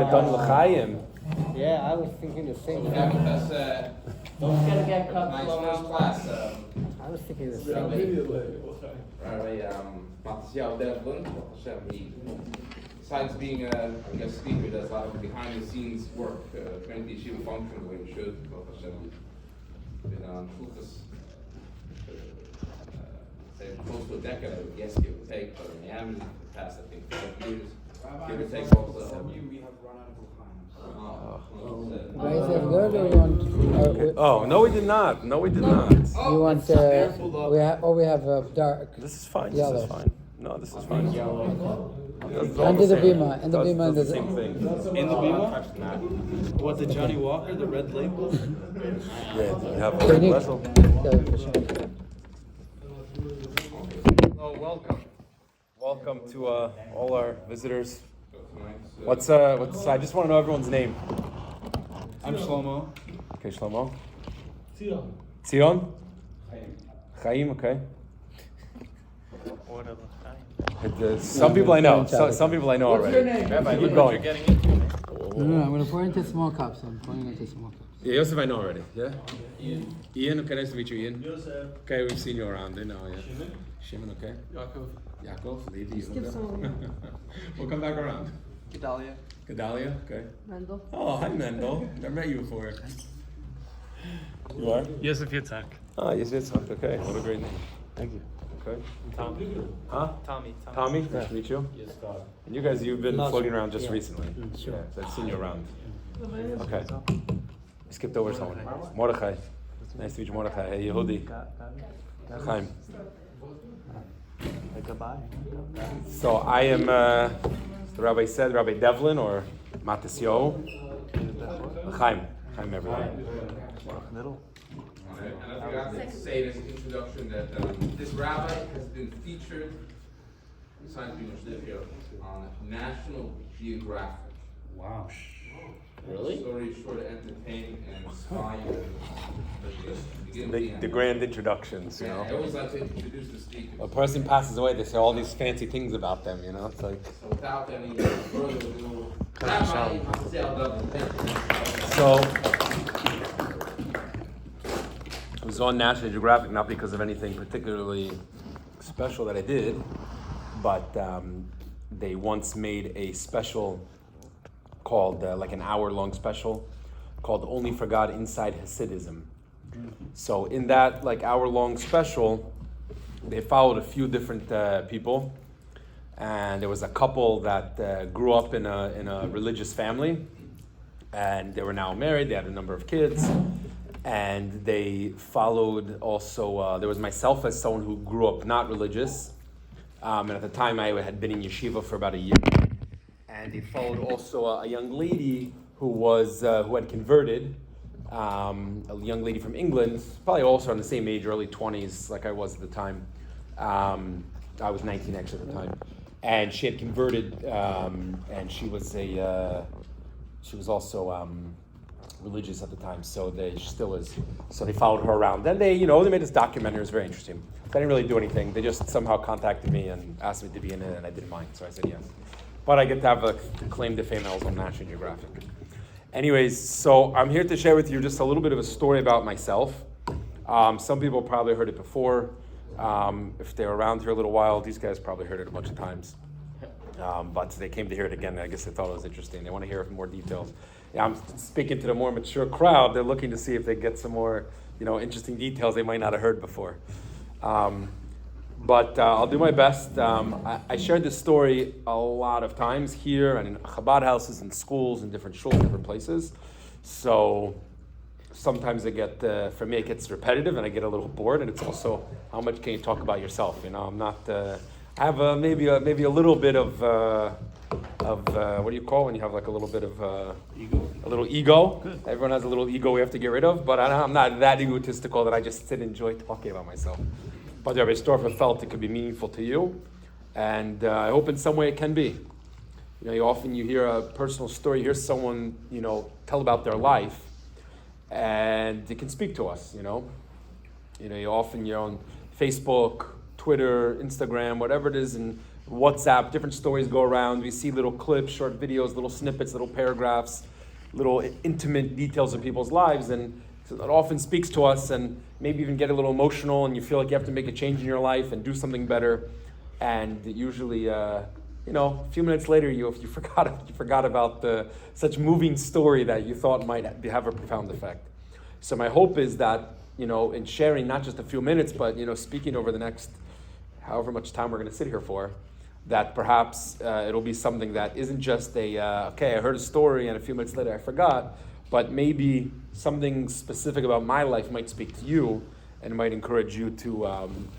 Kedon L'chaim. Yeah, I was thinking the same thing. Don't get a get cut. Nice first class. I was thinking the same thing. Rabbi Matisyahu Devlin, he, besides being a speaker, does a lot of behind-the-scenes work to make the yeshiva function the way it should. Been on Shulchas, say close to a decade, I would guess, give or take, but in Miami, the past, I think, 5 years, give or take also. We have run out of time. You guys have good or you want? Oh, no, we did not. No, we did not. You want? We have dark. This is fine. Yellow. This is fine. No, this is fine. That's all Under the same. bima, and the bima, and Does the same thing. In the Bima? What, the Johnny Walker, the red label? Yeah, you have a Technique. vessel. Yeah, for sure. Oh, welcome. Welcome to all our visitors. What's I just want to know everyone's name. I'm Shlomo. Okay, Shlomo. Tzion. Chaim, okay. Some people I know. Some people I know already. What's your name? Rabbi, keep You're going. getting into, man. No, I'm going to pour into small cups. I'm pouring into small cups. Yeah, Yosef I know already. Yeah. Ian, okay, nice to meet you, Ian. Yosef. Okay, we've seen you around. I know. Yeah. Shimon. Shimon, okay. Yaakov, Levi. Give some. We'll come back around. Gedalia. Gedalia, okay. Mendel. Oh, hi Mendel. Never met you before. You are? Yosef Yitzhak. Oh, yes, it's okay. What a great name. Thank you. Okay. Tommy. Huh? Tommy. Tommy, nice to meet you. Yes, God. And you guys, you've been floating around just Yeah. recently. Sure. Yeah, so I've seen you around. Okay. I skipped over someone. Mordechai. Nice to meet you, Mordechai. Hey, Yehudi. Chaim. Goodbye. So I am, the rabbi said, Rabbi Devlin or Matisyahu. Chaim. Chaim, everyone. Middle. And I forgot to say in this introduction that this rabbi has been featured, besides being a shliach here, on National Geographic. Wow. Story short, entertaining, and inspiring. The grand introductions, you I know. always like to introduce the speakers. A person passes away, they say all these fancy things about them, you know. It's like. So without any further ado, Rabbi Matisyahu Devlin. So, I was on National Geographic not because of anything particularly special that I did, but they once made a special called, like an hour-long special, called Only for God Inside Hasidism. So in that like hour-long special, they followed a few different people, and there was a couple that grew up in a religious family, and they were now married, they had a number of kids, and they followed also, there was myself as someone who grew up not religious, and at the time I had been in yeshiva for about a year, and they followed also a young lady who had converted, a young lady from England, probably also on the same age, early 20s, like I was at the time. I was 19 actually at the time, and she had converted, and she was also religious at the time, so she still is. So they followed her around. Then they made this documentary. It was very interesting. They didn't really do anything. They just somehow contacted me and asked me to be in it, and I didn't mind, so I said yes. But I get to have a claim to fame. I was on National Geographic. Anyways, so I'm here to share with you just a little bit of a story about myself. Some people probably heard it before. If they're around here a little while, these guys probably heard it a bunch of times. But they came to hear it again. I guess they thought it was interesting. They want to hear more details. Yeah, I'm speaking to the more mature crowd. They're looking to see if they get some more, interesting details they might not have heard before. But I'll do my best. I shared this story a lot of times here and in Chabad houses and schools and different shuls, different places. So sometimes for me it gets repetitive and I get a little bored. And it's also, how much can you talk about yourself? I'm not. I have maybe a little bit of what do you call when you have like a little bit of Ego. a little ego. Good. Everyone has a little ego we have to get rid of. But I'm not that egotistical that I just sit and enjoy talking about myself. But Rabbi Storfer felt it could be meaningful to you, and I hope in some way it can be. You hear a personal story, you hear someone, tell about their life, and it can speak to us, you often you're on Facebook, Twitter, Instagram, whatever it is, and WhatsApp, different stories go around. We see little clips, short videos, little snippets, little paragraphs, little intimate details of people's lives, and so that often speaks to us, and maybe even get a little emotional, and you feel like you have to make a change in your life and do something better. And usually, a few minutes later, you forgot about such moving story that you thought might have a profound effect. So my hope is that, in sharing not just a few minutes, but speaking over the next however much time we're going to sit here for, that perhaps it'll be something that isn't just I heard a story and a few minutes later I forgot, but maybe something specific about my life might speak to you and might encourage you to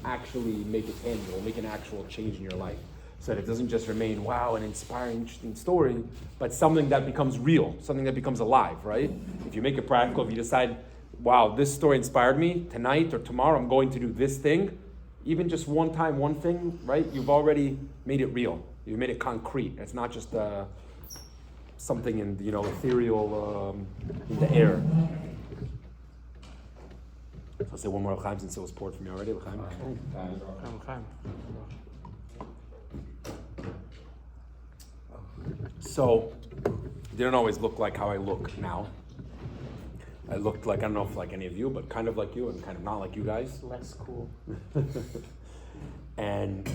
actually make it tangible, make an actual change in your life. So that it doesn't just remain, wow, an inspiring, interesting story, but something that becomes real, something that becomes alive, right? If you make it practical, if you decide, wow, this story inspired me, tonight or tomorrow I'm going to do this thing, even just one time, one thing, right? You've already made it real. You've made it concrete. It's not just something in, ethereal in the air. So I'll say one more L'chaim since it was poured for me already. L'chaim. So, it didn't always look like how I look now. I looked like, I don't know if like any of you, but kind of like you and kind of not like you guys. Less cool. And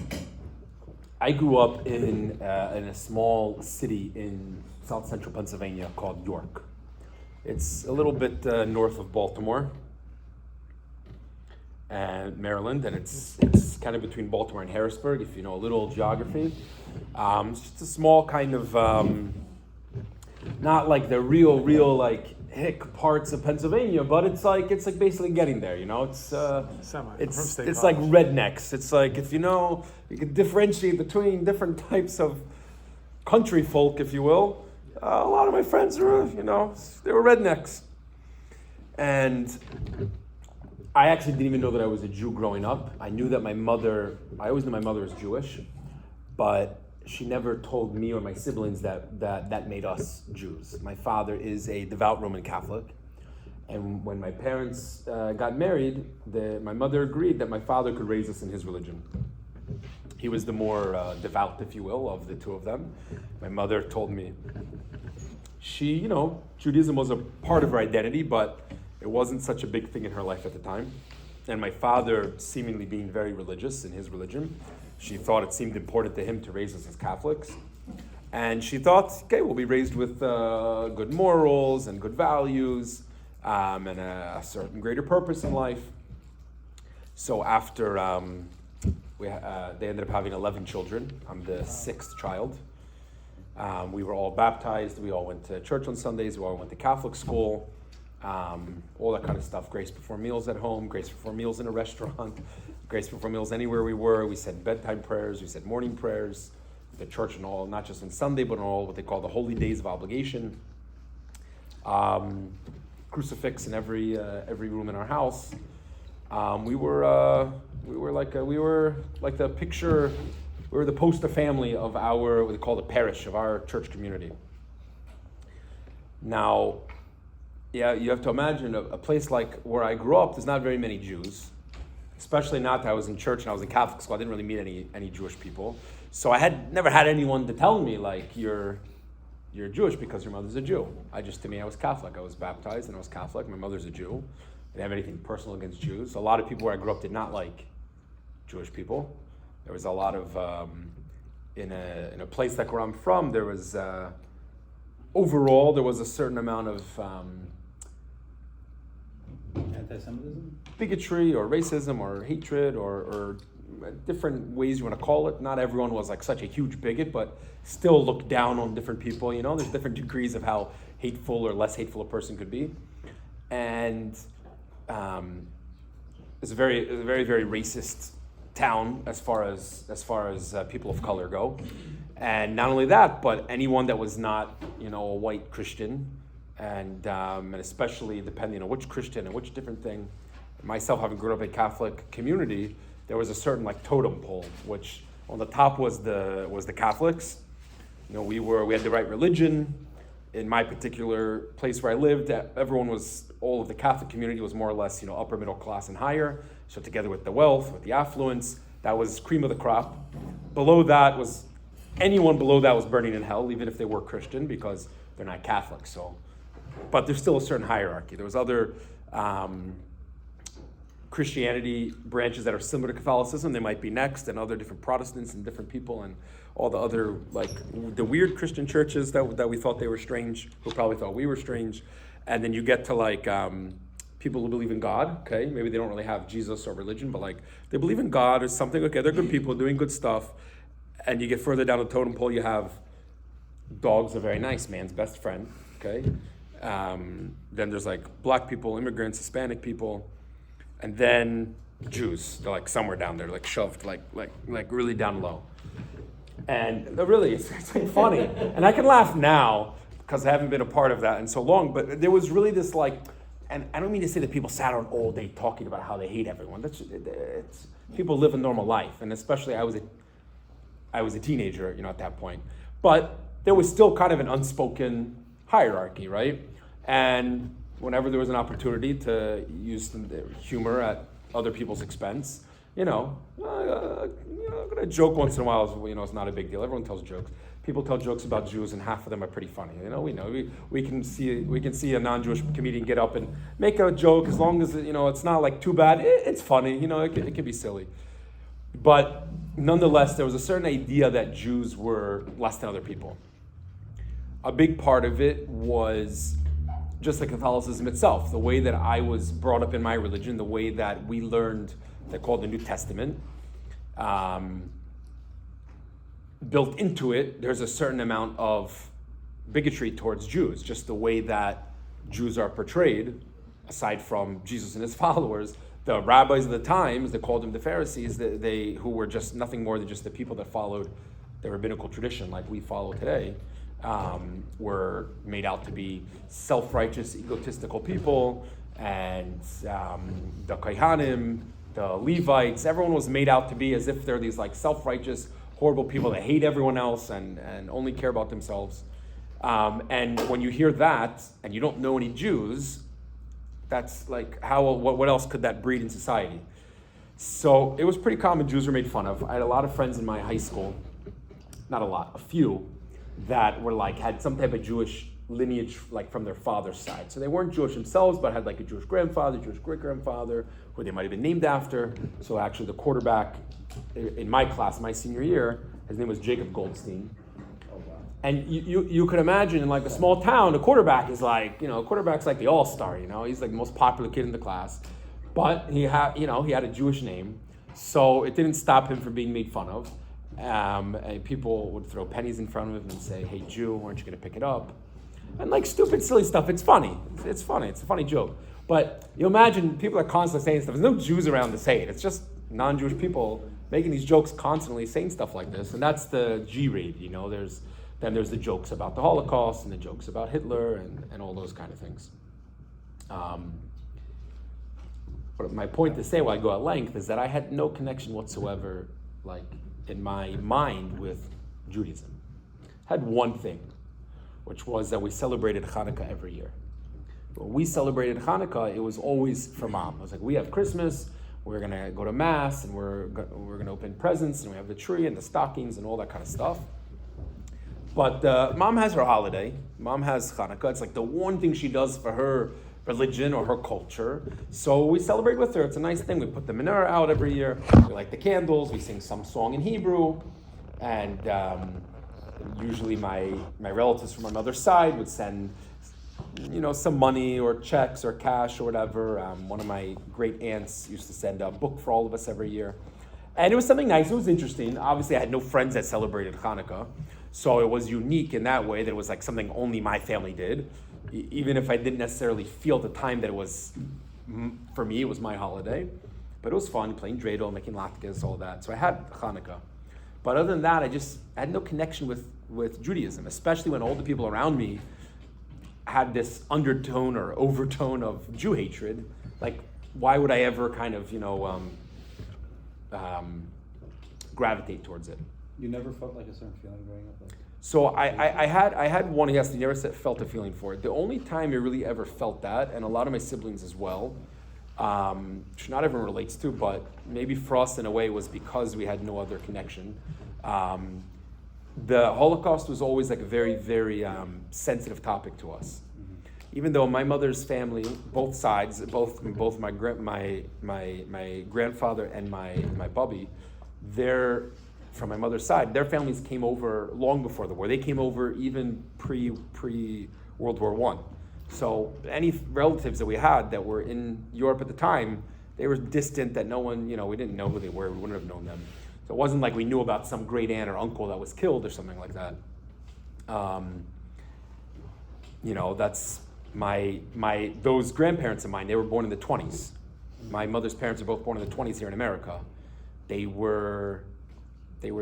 I grew up in a small city in South Central Pennsylvania called York. It's a little bit north of Baltimore and Maryland, and it's kind of between Baltimore and Harrisburg, if you know a little geography. It's just a small kind of, not like the real like hick parts of Pennsylvania, but it's like basically getting there, It's like rednecks. It's like, if you can differentiate between different types of country folk, if you will. A lot of my friends were, they were rednecks. And I actually didn't even know that I was a Jew growing up. I always knew my mother was Jewish, but she never told me or my siblings that made us Jews. My father is a devout Roman Catholic, and when my parents got married, my mother agreed that my father could raise us in his religion. He was the more devout, if you will, of the two of them. My mother told me Judaism was a part of her identity, but it wasn't such a big thing in her life at the time. And my father, seemingly being very religious in his religion, she thought it seemed important to him to raise us as Catholics. And she thought, okay, we'll be raised with good morals and good values and a certain greater purpose in life. So after they ended up having 11 children, I'm the 6th child. We were all baptized. We all went to church on Sundays. We all went to Catholic school. All that kind of stuff. Grace before meals at home, grace before meals in a restaurant, grace before meals anywhere we were. We said bedtime prayers, we said morning prayers, the church and all, not just on Sunday, but on all what they call the holy days of obligation. Crucifix in every room in our house. We were like the picture. We were the poster family of what they call the parish of our church community. Now, yeah, you have to imagine a place like where I grew up, there's not very many Jews, especially not that I was in church and I was in Catholic school. I didn't really meet any Jewish people. So I had never had anyone to tell me, like, you're Jewish because your mother's a Jew. To me, I was Catholic. I was baptized and I was Catholic. My mother's a Jew. I didn't have anything personal against Jews. A lot of people where I grew up did not like Jewish people. There was a lot of, in a place like where I'm from, there was, overall, there was a certain amount of, anti-Semitism? Bigotry or racism or hatred or different ways you want to call it. Not everyone was like such a huge bigot, but still looked down on different people. There's different degrees of how hateful or less hateful a person could be. And it's a very, very racist town as far as people of color go. And not only that, but anyone that was not, a white Christian, and especially depending on which Christian and which different thing. Myself, having grown up in a Catholic community, there was a certain like totem pole, which on the top was the Catholics. We had the right religion. In my particular place where I lived, all of the Catholic community was more or less, upper middle class and higher. So together with the wealth, with the affluence, That was cream of the crop. Below that was, anyone below that was burning in hell, even if they were Christian, because they're not Catholic. So, but there's still a certain hierarchy. There was other Christianity branches that are similar to Catholicism. They might be next, and other different Protestants and different people, and all the other, like, the weird Christian churches that we thought they were strange, who probably thought we were strange. And then you get to, like, people who believe in God, okay? Maybe they don't really have Jesus or religion, but, like, they believe in God or something. Okay, they're good people doing good stuff. And you get further down the totem pole, you have dogs are very nice, man's best friend, okay? Then there's, like, black people, immigrants, Hispanic people, and then Jews. They're, like, somewhere down there, like, shoved, like really down low. And really, it's like funny. And I can laugh now because I haven't been a part of that in so long, but there was really this, like, and I don't mean to say that people sat around all day talking about how they hate everyone. It's people live a normal life, and especially I was a teenager, at that point. But there was still kind of an unspoken hierarchy, right? And whenever there was an opportunity to use the humor at other people's expense, I'm gonna joke once in a while. It's not a big deal. Everyone tells jokes. People tell jokes about Jews, and half of them are pretty funny. We can see a non-Jewish comedian get up and make a joke as long as it's not like too bad. It's funny. It can be silly. But nonetheless, there was a certain idea that Jews were less than other people. A big part of it was just like Catholicism itself, the way that I was brought up in my religion, the way that we learned, they're called the New Testament. Built into it, there's a certain amount of bigotry towards Jews, just the way that Jews are portrayed, aside from Jesus and his followers. The rabbis of the times, they called them the Pharisees, who were just nothing more than just the people that followed the rabbinical tradition like we follow today, were made out to be self-righteous, egotistical people, and the Kohanim, the Levites, everyone was made out to be as if they're these like self-righteous, horrible people that hate everyone else and only care about themselves. And when you hear that, and you don't know any Jews, that's like, what else could that breed in society? So it was pretty common Jews were made fun of. I had a lot of friends in my high school, not a lot, a few, that were like, had some type of Jewish lineage, like from their father's side. So they weren't Jewish themselves, but had like a Jewish grandfather, Jewish great-grandfather, who they might have been named after. So actually the quarterback in my class, my senior year, his name was Jacob Goldstein. And you could imagine in like a small town, a quarterback is like, quarterback's like the all-star, he's like the most popular kid in the class. But he had a Jewish name, so it didn't stop him from being made fun of. And people would throw pennies in front of him and say, "Hey Jew, aren't you gonna pick it up?" And like stupid, silly stuff. It's funny. It's funny. It's a funny joke. But you imagine people are constantly saying stuff. There's no Jews around to say it. It's just non-Jewish people making these jokes constantly, saying stuff like this. And that's the G-raid, There's the jokes about the Holocaust and the jokes about Hitler and all those kind of things. But my point to say while I go at length is that I had no connection whatsoever, like in my mind, with Judaism. I had one thing, which was that we celebrated Hanukkah every year. When we celebrated Hanukkah, it was always for Mom. It was like, we have Christmas, we're gonna go to Mass, and we're gonna open presents, and we have the tree and the stockings and all that kind of stuff. But Mom has her holiday. Mom has Hanukkah. It's like the one thing she does for her religion or her culture. So we celebrate with her. It's a nice thing. We put the menorah out every year. We light the candles. We sing some song in Hebrew. And usually my relatives from my mother's side would send, some money or checks or cash or whatever. One of my great aunts used to send a book for all of us every year. And it was something nice. It was interesting. Obviously, I had no friends that celebrated Hanukkah. So it was unique in that way that it was like something only my family did. Even if I didn't necessarily feel at the time that it was, for me, it was my holiday. But it was fun, playing dreidel, making latkes, all that. So I had Hanukkah. But other than that, I had no connection with Judaism, especially when all the people around me had this undertone or overtone of Jew hatred. Like, why would I ever kind of, gravitate towards it? You never felt like a certain feeling growing up? Like? So I had one, yes, I never felt a feeling for it. The only time I really ever felt that, and a lot of my siblings as well, which not everyone relates to, but maybe for us in a way was because we had no other connection. The Holocaust was always like a very, very sensitive topic to us. Even though my mother's family, both sides, both my grandfather and my bubby, from my mother's side, their families came over long before the war. They came over even pre World War I. So any relatives that we had that were in Europe at the time, they were distant, that no one, we didn't know who they were. We wouldn't have known them. So it wasn't like we knew about some great aunt or uncle that was killed or something like that. That's those grandparents of mine, they were born in the 20s. My mother's parents are both born in the 20s here in America. They were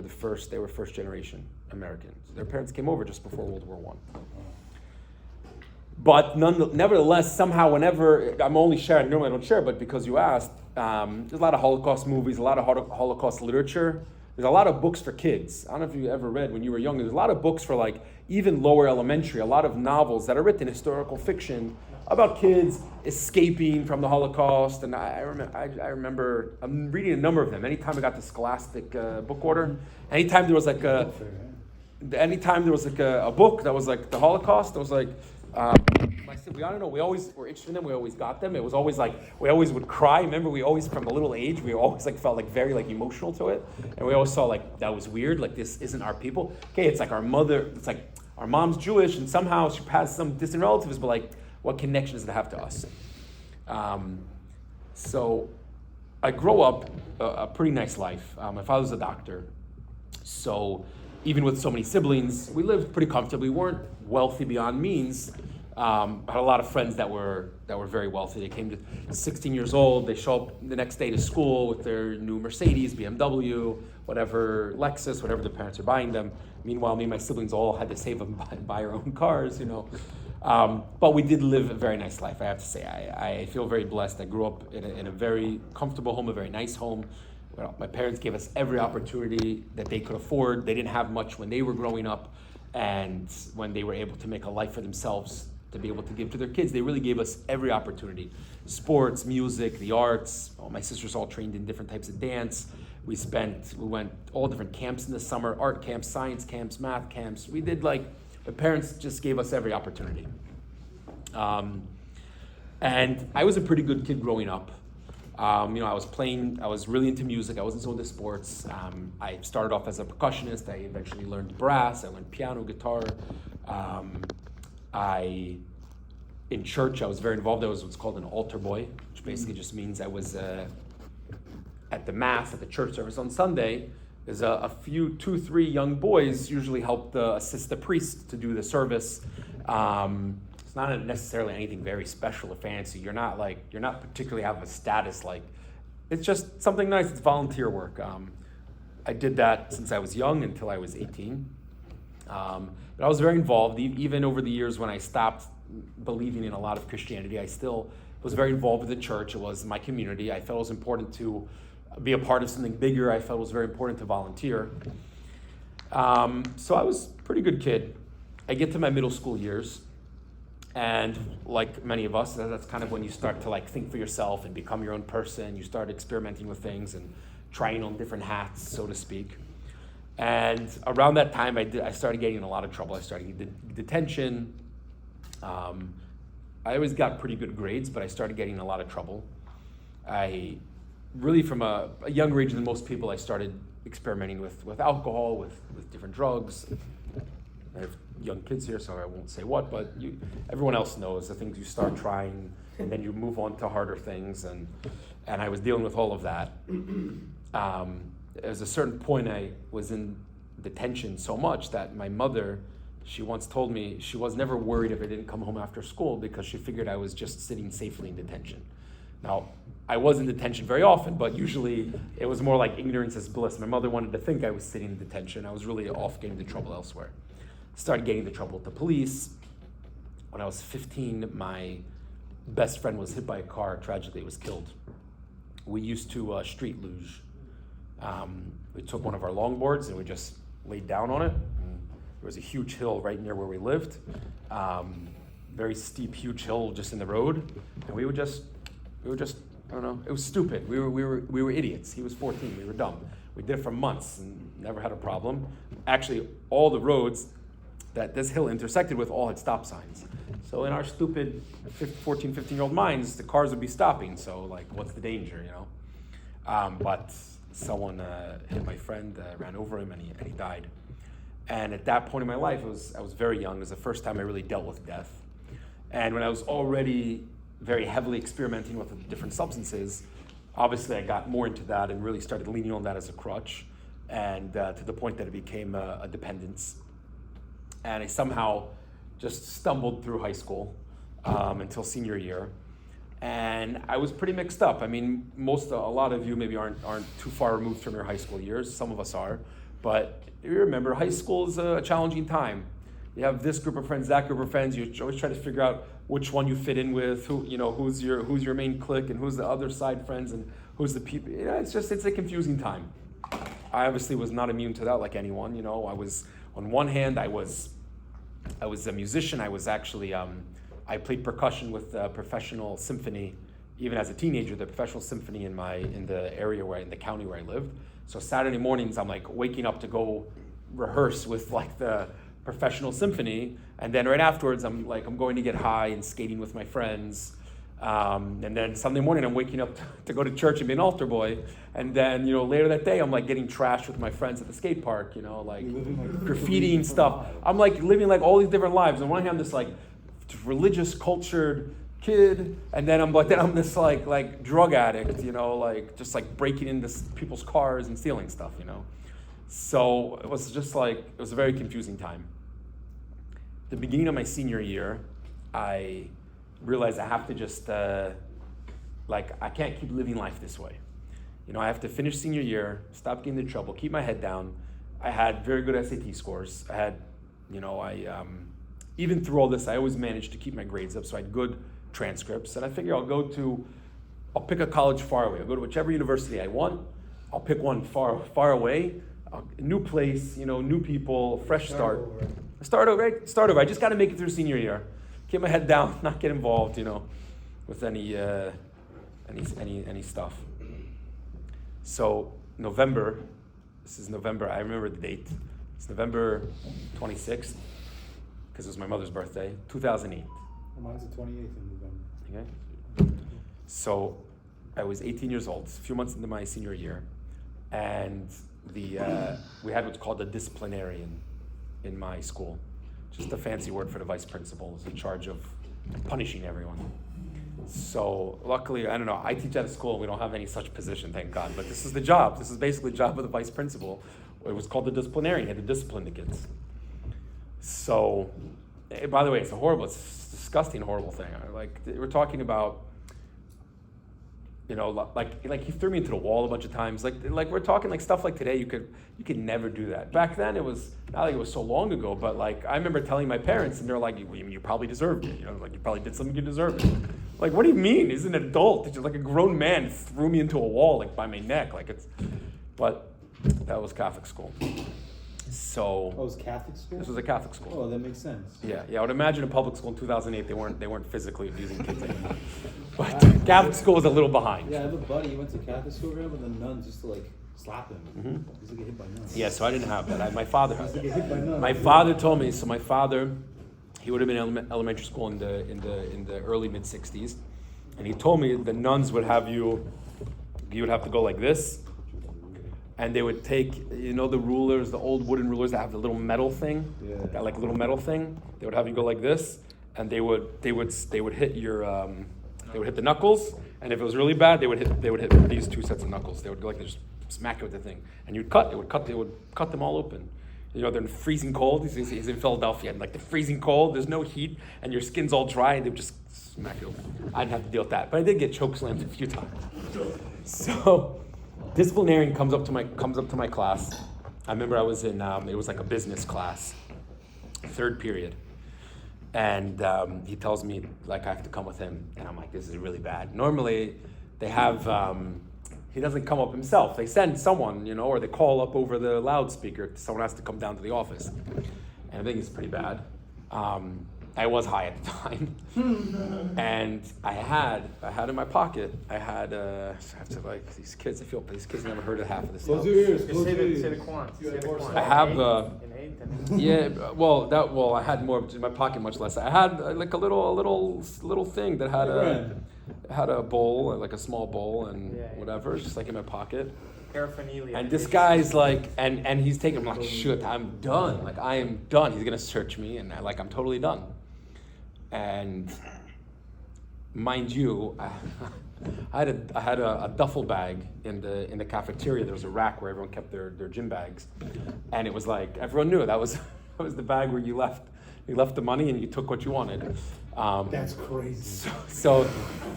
first generation Americans. Their parents came over just before World War I. But nevertheless, somehow, whenever, I'm only sharing, normally I don't share, but because you asked, there's a lot of Holocaust movies, a lot of Holocaust literature. There's a lot of books for kids. I don't know if you ever read when you were young. There's a lot of books for like even lower elementary, a lot of novels that are written, historical fiction, about kids escaping from the Holocaust. And I remember I'm reading a number of them. Anytime I got the Scholastic book order, anytime there was like a book that was like the Holocaust, I was like, we always were interested in them. We always got them. It was always like, we always would cry. Remember, we always, from a little age, we always like felt like very like emotional to it. And we always saw like, that was weird. Like, this isn't our people. Okay, it's like our mother, it's like our mom's Jewish and somehow she has some distant relatives, but like, what connection does it have to us? So I grew up a pretty nice life. My father was a doctor. So even with so many siblings, we lived pretty comfortably. We weren't wealthy beyond means. I had a lot of friends that were very wealthy. They came to 16 years old. They show up the next day to school with their new Mercedes, BMW, whatever, Lexus, whatever their parents are buying them. Meanwhile, me and my siblings all had to save up and buy our own cars, But we did live a very nice life, I have to say. I feel very blessed. I grew up in a very comfortable home, a very nice home. My parents gave us every opportunity that they could afford. They didn't have much when they were growing up. And when they were able to make a life for themselves, to be able to give to their kids, they really gave us every opportunity. Sports, music, the arts. My sisters all trained in different types of dance. We went all different camps in the summer, art camps, science camps, math camps. We did the parents just gave us every opportunity. And I was a pretty good kid growing up. I was really into music. I wasn't so into sports. I started off as a percussionist. I eventually learned brass. I learned piano, guitar. In church, I was very involved. I was what's called an altar boy, which basically just means I was at the mass, at the church service on Sunday. There's a few, 2-3 young boys usually help assist the priest to do the service. It's not necessarily anything very special or fancy. You're not particularly have a status it's just something nice. It's volunteer work. I did that since I was young until I was 18. But I was very involved, even over the years when I stopped believing in a lot of Christianity. I still was very involved with the church. It was my community. I felt it was important to be a part of something bigger. I felt it was very important to volunteer. So I was a pretty good kid. I get to my middle school years, and like many of us, that's kind of when you start to think for yourself and become your own person. You start experimenting with things and trying on different hats, so to speak. And around that time, I started getting in a lot of trouble. I started getting detention. I always got pretty good grades, but I started getting in a lot of trouble. I really, from a younger age than most people, I started experimenting with alcohol, with different drugs. I have young kids here, so I won't say what, but everyone else knows the things you start trying, and then you move on to harder things, and I was dealing with all of that. There's a certain point I was in detention so much that my mother, she once told me she was never worried if I didn't come home after school because she figured I was just sitting safely in detention. Now, I was in detention very often, but usually it was more like ignorance is bliss. My mother wanted to think I was sitting in detention. I was really off getting into trouble elsewhere. Started getting into trouble with the police. When I was 15, my best friend was hit by a car. Tragically, was killed. We used to street luge. We took one of our longboards and we just laid down on it. There was a huge hill right near where we lived. Very steep, huge hill just in the road. And we would just don't know. It was stupid. We were idiots. He was 14. We were dumb. We did it for months and never had a problem. Actually, all the roads that this hill intersected with all had stop signs. So in our stupid 14, 15-year-old minds, the cars would be stopping. So like, what's the danger, you know? But someone hit my friend, ran over him, and he died. And at that point in my life, I was very young. It was the first time I really dealt with death. And when I was already very heavily experimenting with different substances, obviously I got more into that and really started leaning on that as a crutch, and to the point that it became a dependence. And I somehow just stumbled through high school until senior year. And I was pretty mixed up. I mean, a lot of you maybe aren't too far removed from your high school years. Some of us are. But you remember, high school is a challenging time. You have this group of friends, that group of friends. You always try to figure out which one you fit in with, who's your main clique, and who's the other side friends, and who's the people. It's a confusing time. I obviously was not immune to that like anyone. I was, on one hand, I was a musician. I was actually, I played percussion with professional symphony, even as a teenager, the professional symphony in the area in the county where I lived. So Saturday mornings, I'm like waking up to go rehearse with like the professional symphony, and then right afterwards, I'm going to get high and skating with my friends. And then Sunday morning, I'm waking up to go to church and be an altar boy. And then, later that day, I'm like getting trashed with my friends at the skate park, like graffitiing stuff. I'm like living like all these different lives. On one hand, I'm this like religious, cultured kid, and then I'm this like drug addict, just like breaking into people's cars and stealing stuff, So it was just it was a very confusing time. The beginning of my senior year, I realized I have to just, I can't keep living life this way. I have to finish senior year, stop getting into trouble, keep my head down. I had very good SAT scores. I had, even through all this, I always managed to keep my grades up, so I had good transcripts. And I figure I'll pick a college far away. I'll go to whichever university I want. I'll pick one far away, a new place, new people, fresh start. Start over. I just got to make it through senior year. Keep my head down, not get involved, with any stuff. So November, I remember the date. It's November 26th, because it was my mother's birthday, 2008. Mine's the 28th in November. Okay. So I was 18 years old, a few months into my senior year, and we had what's called a disciplinarian in my school. Just a fancy word for the vice principal who's in charge of punishing everyone. So luckily, I don't know, I teach at a school, we don't have any such position, thank God, but this is the job. This is basically the job of the vice principal. It was called the disciplinarian, he had to discipline the kids. So, by the way, it's a disgusting, horrible thing. We're talking about, like he threw me into the wall a bunch of times. Like we're talking like stuff like today, you could never do that. Back then, it was not like it was so long ago, but I remember telling my parents, and they're like, you probably deserved it. You probably did something you deserved it. Like, what do you mean? He's an adult. It's just like a grown man threw me into a wall by my neck. But that was Catholic school. So. Oh, it was Catholic school? This was a Catholic school. Oh, that makes sense. Yeah. I would imagine a public school in 2008, they weren't physically abusing kids anymore. But Catholic school was a little behind. Yeah, I have a buddy, he went to Catholic school, but the nuns used to slap him. Mm-hmm. He used to get hit by nuns. Yeah, so I didn't have that. My father He had used to that. get hit by nuns. My father told me, so my father, he would have been in elementary school in the early mid 60s, and he told me the nuns would have you would have to go like this, and they would take, the rulers, the old wooden rulers that have the little metal thing, that little metal thing. They would have you go like this, and they would hit your they would hit the knuckles, and if it was really bad, they would hit these two sets of knuckles. They would go like this, smack it with the thing, and you'd cut. They would cut them all open. They're in freezing cold. He's in Philadelphia, and the freezing cold. There's no heat, and your skin's all dry, and they would just smack it open. I didn't have to deal with that, but I did get choke slammed a few times. So, disciplinarian comes up to my class. I remember I was in it was like a business class, third period, and he tells me I have to come with him, and I'm like, this is really bad. Normally, they have. He doesn't come up himself. They send someone, or they call up over the loudspeaker. Someone has to come down to the office. And I think it's pretty bad. I was high at the time, and I had in my pocket. I had I have to like these kids. I feel these kids never heard of half of this stuff. Say the quant. I have I had more in my pocket, much less. I had like a little thing that had a bowl, like a small bowl, and whatever, just like in my pocket. Paraphernalia. And this guy's like, and he's taking. I'm like, shit, I'm done. Like I am done. He's gonna search me, and I'm totally done. And mind you, I had a duffel bag in the cafeteria. There was a rack where everyone kept their gym bags, and it was like everyone knew that was the bag where you left the money and you took what you wanted. That's crazy. So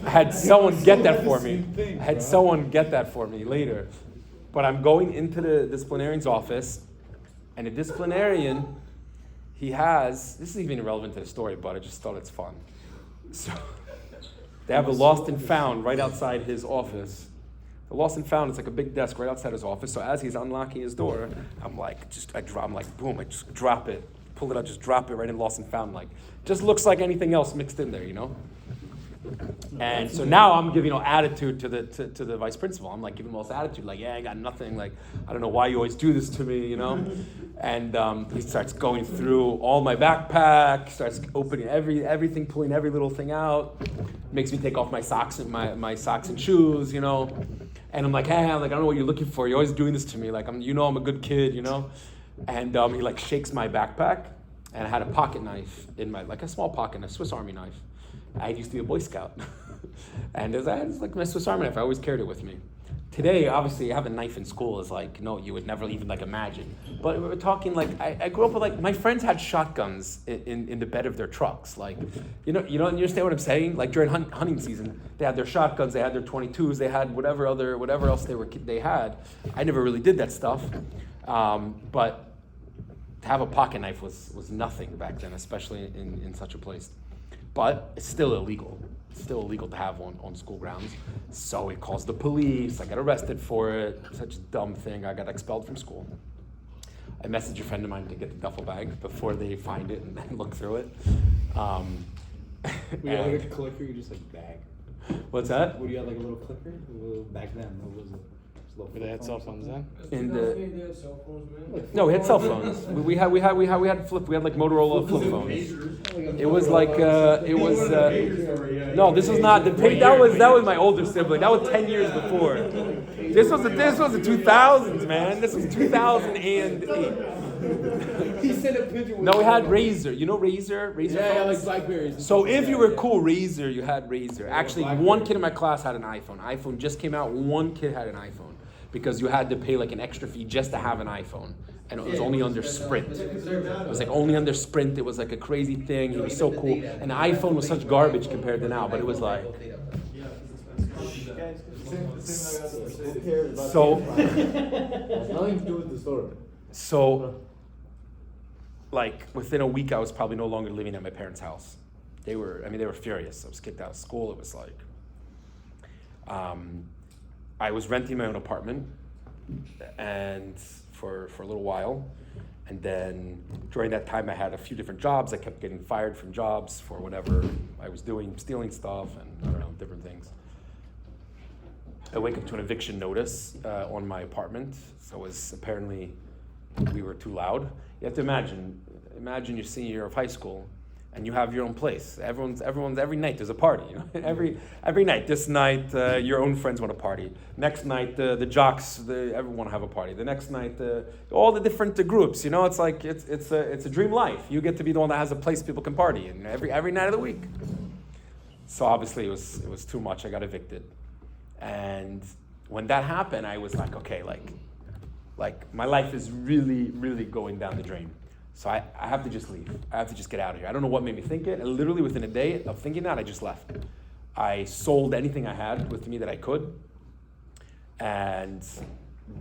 I had someone get that for me. I had someone get that for me later. But I'm going into the disciplinarian's office, and the disciplinarian, this is even irrelevant to the story, but I just thought it's fun. So they have a lost and found right outside his office. The lost and found is like a big desk right outside his office. So as he's unlocking his door, I'm like, boom, I just drop it, pull it out, just drop it right in lost and found. Like, just looks like anything else mixed in there, you know? And so now I'm giving attitude to the vice principal. I'm like giving him all this attitude, like, yeah, I got nothing. Like, I don't know why you always do this to me, you know. And he starts going through all my backpack, starts opening everything, pulling every little thing out. Makes me take off my socks and my socks and shoes, you know. And I'm like, hey, I don't know what you're looking for. You're always doing this to me. Like, I'm a good kid, you know. And he like shakes my backpack, and I had a pocket knife in like a small pocket, a Swiss Army knife. I used to be a Boy Scout. And I had like my Swiss Army knife. I always carried it with me. Today, obviously, having a knife in school is like, no, you would never even like imagine. But we're talking like, I grew up with like, my friends had shotguns in the bed of their trucks. Like, you understand what I'm saying? Like during hunting season, they had their shotguns, they had their 22s, they had whatever else they had. I never really did that stuff. But to have a pocket knife was nothing back then, especially in such a place. But it's still illegal. It's still illegal to have one on school grounds. So it calls the police. I got arrested for it. Such a dumb thing. I got expelled from school. I messaged a friend of mine to get the duffel bag before they find it and then look through it. We had like a clicker, you just like bag. What's that? Would you have like a little clicker? Back then, what was it? They had cell phones then? No, we had cell phones. We had flip. We had like Motorola flip phones. It was like no, this was not that was my older sibling. That was 10 years before. This was the 2000s, man. This was 2008. He sent a picture. No, we had Razor. You know Razor? Razor Yeah, phones? like Blackberries. So if you were cool, Razor, you had Razor. Actually, one kid in my class had an iPhone. iPhone just came out. One kid had an iPhone. Because you had to pay like an extra fee just to have an iPhone. And it was only under Sprint. It was like only under Sprint. It was like a crazy thing. He was so cool. And the iPhone was such garbage compared to now, but it was like... So... Nothing to do with the story. So, like, within a week, I was probably no longer living at my parents' house. They were furious. I was kicked out of school. It was like... I was renting my own apartment and for a little while. And then during that time, I had a few different jobs. I kept getting fired from jobs for whatever I was doing, stealing stuff and I don't know, different things. I wake up to an eviction notice on my apartment. So it was apparently we were too loud. You have to imagine your senior year of high school. And you have your own place. Everyone's every night there's a party. You know? every night. This night your own friends want to party. Next night the jocks everyone want to have a party. The next night all the different groups. You know, it's like it's a dream life. You get to be the one that has a place people can party in every night of the week. So obviously it was too much. I got evicted, and when that happened, I was like, okay, like my life is really really going down the drain. So I have to just leave. I have to just get out of here. I don't know what made me think it. And literally within a day of thinking that, I just left. I sold anything I had with me that I could. And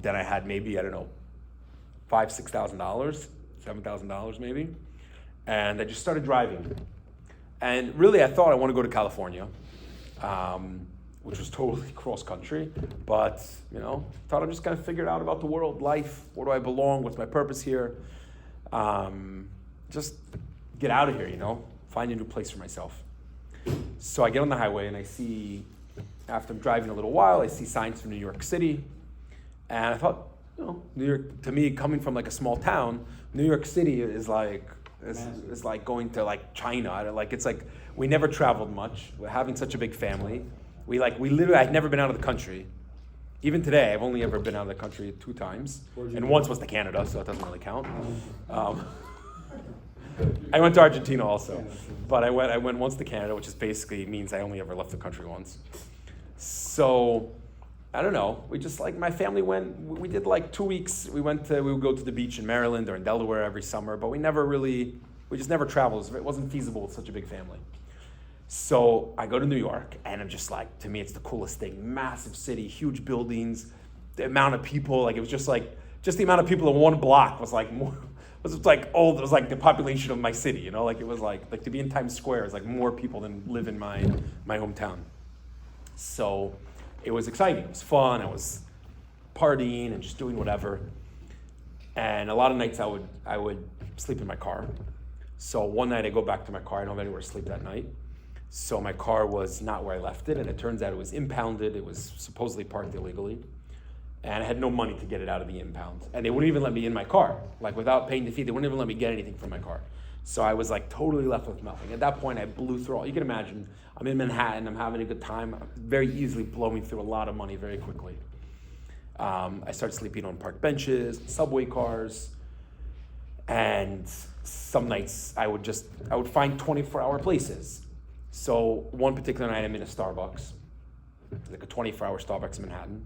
then I had maybe, I don't know, $5,000, $6,000, $7,000 maybe. And I just started driving. And really I thought I want to go to California, which was totally cross country. But, thought I'm just going to figure it out about the world, life. Where do I belong? What's my purpose here? Just get out of here, find a new place for myself. So I get on the highway and I see, after I'm driving a little while, I see signs from New York City. And I thought, New York, to me, coming from like a small town, New York City is like going to like China. It's like, we never traveled much. We're having such a big family. We literally, I'd never been out of the country. Even today, I've only ever been out of the country 2 times. And once was to Canada, so that doesn't really count. I went to Argentina also. But I went once to Canada, which is basically means I only ever left the country once. So, I don't know. We just my family we did 2 weeks. We would go to the beach in Maryland or in Delaware every summer, but we just never traveled. It wasn't feasible with such a big family. So I go to New York, and I'm just to me, it's the coolest thing. Massive city, huge buildings, the amount of people, it was just the amount of people in one block was more, it was the population of my city, it was to be in Times Square is more people than live in my hometown. So it was exciting, it was fun, I was partying and just doing whatever. And a lot of nights I would sleep in my car. So one night I go back to my car, I don't have anywhere to sleep that night. So my car was not where I left it, and it turns out it was impounded. It was supposedly parked illegally, and I had no money to get it out of the impound. And they wouldn't even let me in my car. Without paying the fee, they wouldn't even let me get anything from my car. So I was totally left with nothing. At that point, I blew through all. You can imagine, I'm in Manhattan, I'm having a good time. I'm very easily blowing through a lot of money very quickly. I started sleeping on park benches, subway cars, and some nights I would find 24-hour places. So one particular night I'm in a Starbucks, a 24-hour Starbucks in Manhattan,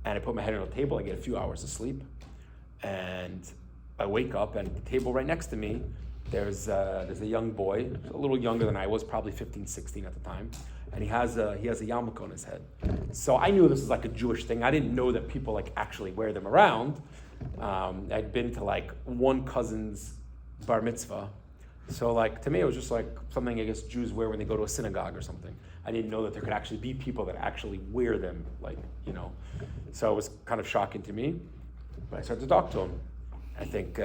and I put my head on a table, I get a few hours of sleep, and I wake up, and at the table right next to me, there's a young boy, a little younger than I was, probably 15, 16 at the time, and he has a yarmulke on his head. So I knew this was a Jewish thing. I didn't know that people actually wear them around. I'd been to one cousin's bar mitzvah. So to me, it was just something I guess Jews wear when they go to a synagogue or something. I didn't know that there could actually be people that actually wear them, So it was kind of shocking to me. But I started to talk to him. I think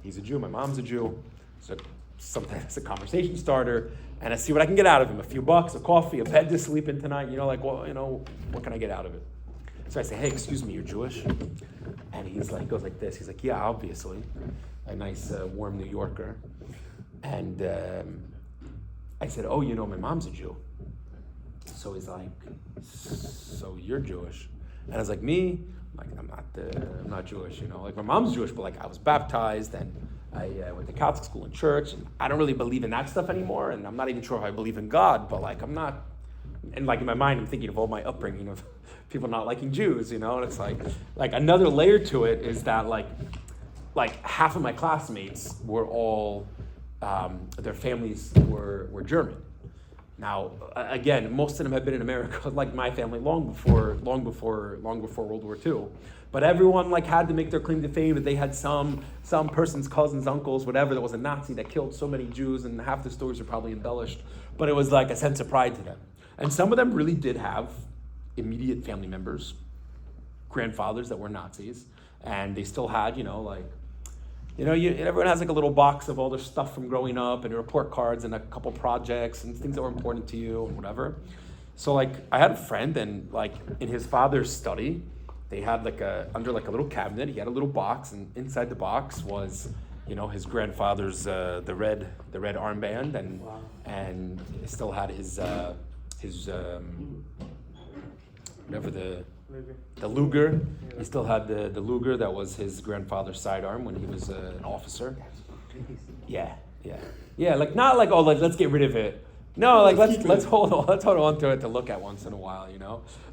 he's a Jew, my mom's a Jew. So sometimes it's a conversation starter, and I see what I can get out of him. A few bucks, a coffee, a bed to sleep in tonight. What can I get out of it? So I say, hey, excuse me, you're Jewish? And he goes like this. He's like, yeah, obviously. A nice, warm New Yorker. And I said, oh, my mom's a Jew. So he's like, so you're Jewish? And I was like, me? I'm not Jewish, my mom's Jewish, but I was baptized, and I went to Catholic school and church, and I don't really believe in that stuff anymore, and I'm not even sure if I believe in God, but I'm not, and in my mind, I'm thinking of all my upbringing of people not liking Jews, and it's another layer to it is that half of my classmates were all, their families were German. Now, again, most of them had been in America, like my family, long before World War II. But everyone had to make their claim to fame that they had some person's cousins, uncles, whatever, that was a Nazi that killed so many Jews, and half the stories are probably embellished. But it was a sense of pride to them. And some of them really did have immediate family members, grandfathers that were Nazis, and they still had, everyone has a little box of all their stuff from growing up and report cards and a couple projects and things that were important to you and whatever. So I had a friend, and in his father's study, they had under a little cabinet, he had a little box, and inside the box was, his grandfather's the red armband, and wow. And he still had his whatever the Luger. He still had the Luger that was his grandfather's sidearm when he was an officer. Yeah. Not oh, let's get rid of it. No, let's hold on to it to look at once in a while.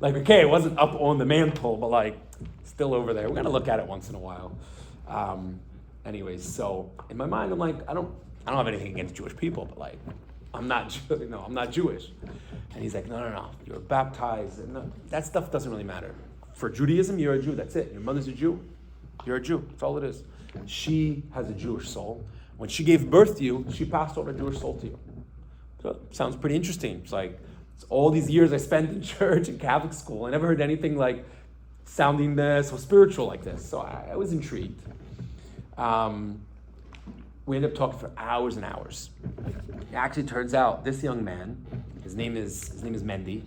Okay, it wasn't up on the mantle, but still over there. We're gonna look at it once in a while. Anyways, so in my mind, I'm I don't have anything against Jewish people, but I'm not Jewish. And he's like, no, you're baptized. And no, that stuff doesn't really matter. For Judaism, you're a Jew, that's it. Your mother's a Jew, you're a Jew, that's all it is. She has a Jewish soul. When she gave birth to you, she passed on a Jewish soul to you. So it sounds pretty interesting. It's it's all these years I spent in church and Catholic school, I never heard anything sounding so spiritual like this. So I was intrigued. we ended up talking for hours and hours. It actually turns out this young man, his name is Mendy,